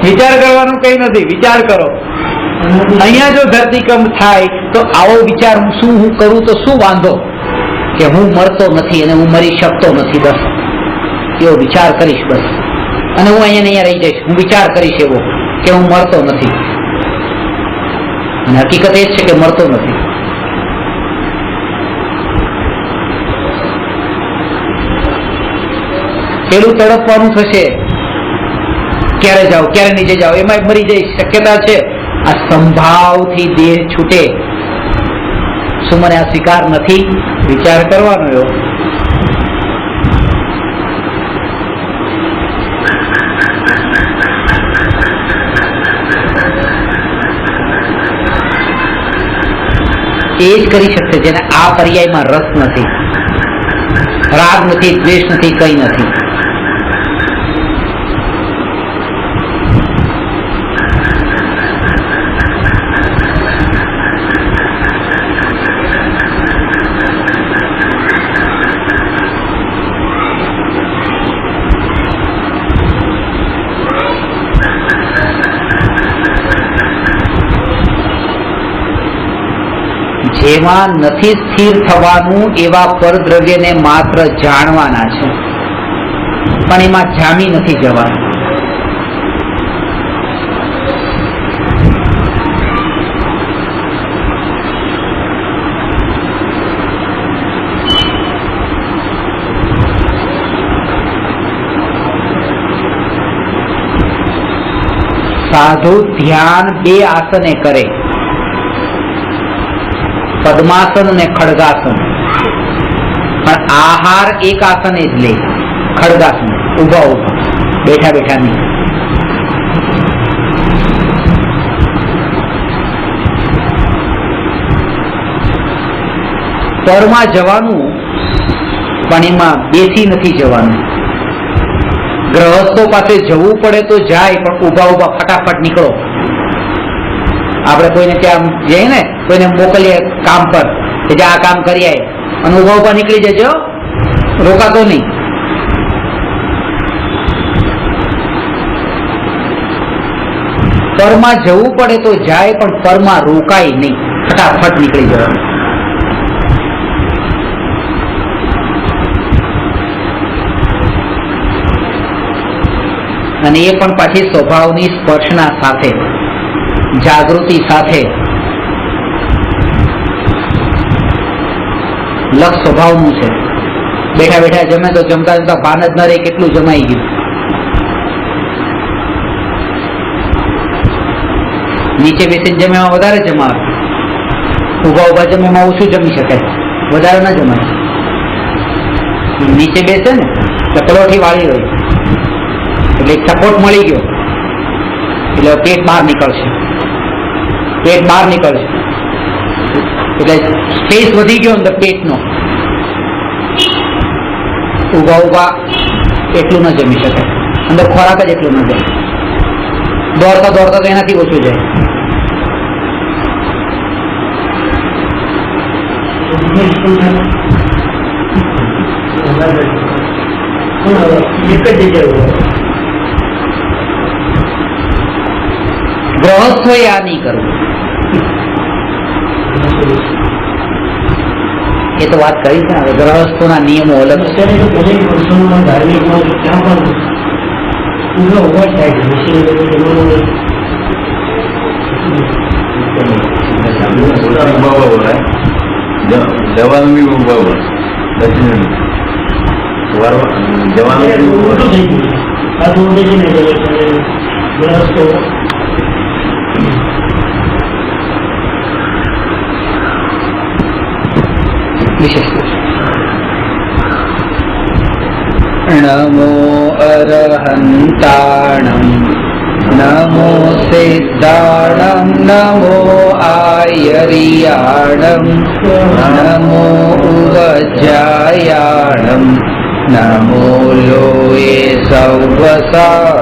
વિચાર કરવાનું કઈ નથી, વિચાર કરો. અહીંયા જો ધરતીકંપ થાય તો આવો વિચાર, હું કરું તો શું વાંધો કે હું મરતો નથી અને હું મરી શકતો નથી. બસ એવો વિચાર કરીશ. બસ અને હું અહીંયા રહી જઈશ. હું વિચાર કરીશ એવો કે હું મરતો નથી. અને હકીકત એ જ છે કે મરતો નથી. પેલું તડપવાનું થશે, ક્યારે જાવ, ક્યારે નીચે જાવ, એમાં મરી જઈ શક્યતા છે. આ સંભાવથી દેહ છૂટે. શું મને આ સ્વીકાર નથી? વિચાર કરવાનો એવો. એ જ કરી શકશે જેને આ પર્યાયમાં રસ નથી. રાગ નથી, દ્વેષ નથી, કંઈ નથી. જેમાં નથી સ્થિર થવાનું એવા પરદ્રવ્યને માત્ર જાણવાના છે, પણ એમાં જામી નથી જવાનું. સાધુ ધ્યાન બે આસને કરે, પદ્માસન અને ખડગાસન, પણ આહાર એક આસને જ લે, ખડગાસન, ઉભા ઉભા, બેઠા બેઠા નહીં. પરમાં જવાનું, પણ એમાં બેસી નથી જવાનું. ગ્રહસ્થો પાસે જવું પડે તો જાય, પણ ઉભા ઉભા ફટાફટ નીકળો. આપણે કોઈને ત્યાં જઈએ ને, કોઈને મોકલીએ કામ પર કે જે આ કામ કરી આય, અને ઉભા ઉભા નીકળી જજો, રોકાતો નહીં. પરમાં જવું પડે તો જાય, પણ પરમાં રોકાય નહીં, ફટાફટ નીકળી જવાનું. અને એ પણ પાછી સ્વભાવની સ્પર્શના સાથે, જાગૃતિ સાથે. લક્ષ સ્વભાવનું છે. બેઠા બેઠા જમે તો જમતા જમતા ભાન જ ન રહે કેટલું જમાઈ ગયું. નીચે બેસીને જમે એમાં વધારે જમાવે, ઉભા ઉભા જમે એમાં ઓછું જમી શકાય, વધારે ના જમાય. નીચે બેસે ને તો પલોઠી વાળી હોય એટલે સપોર્ટ મળી ગયો, એટલે પેટ બહાર નીકળશે, પેટ બહાર નીકળશે એટલે સ્પેસ વધી ગયો અંદર પેટનો. ઉભા ઉભા એટલું ન જમી શકાય, અંદર ખોરાક જ એટલું ન જાય. દોડતા દોડતા તો એનાથી ઓછું જાય. ગ્રહસ્થોએ આ નહીં કરવું. એ તો વાત કરી છે. હવે ગ્રહસ્થોના નિયમો અલગ છે. જવાનું બી ઉભા નમો અરહંતાણં નમો સિદ્ધાણં નમો આયરિયાણં નમો ઉવજ્જાયાણં નમો લોયે સૌવસા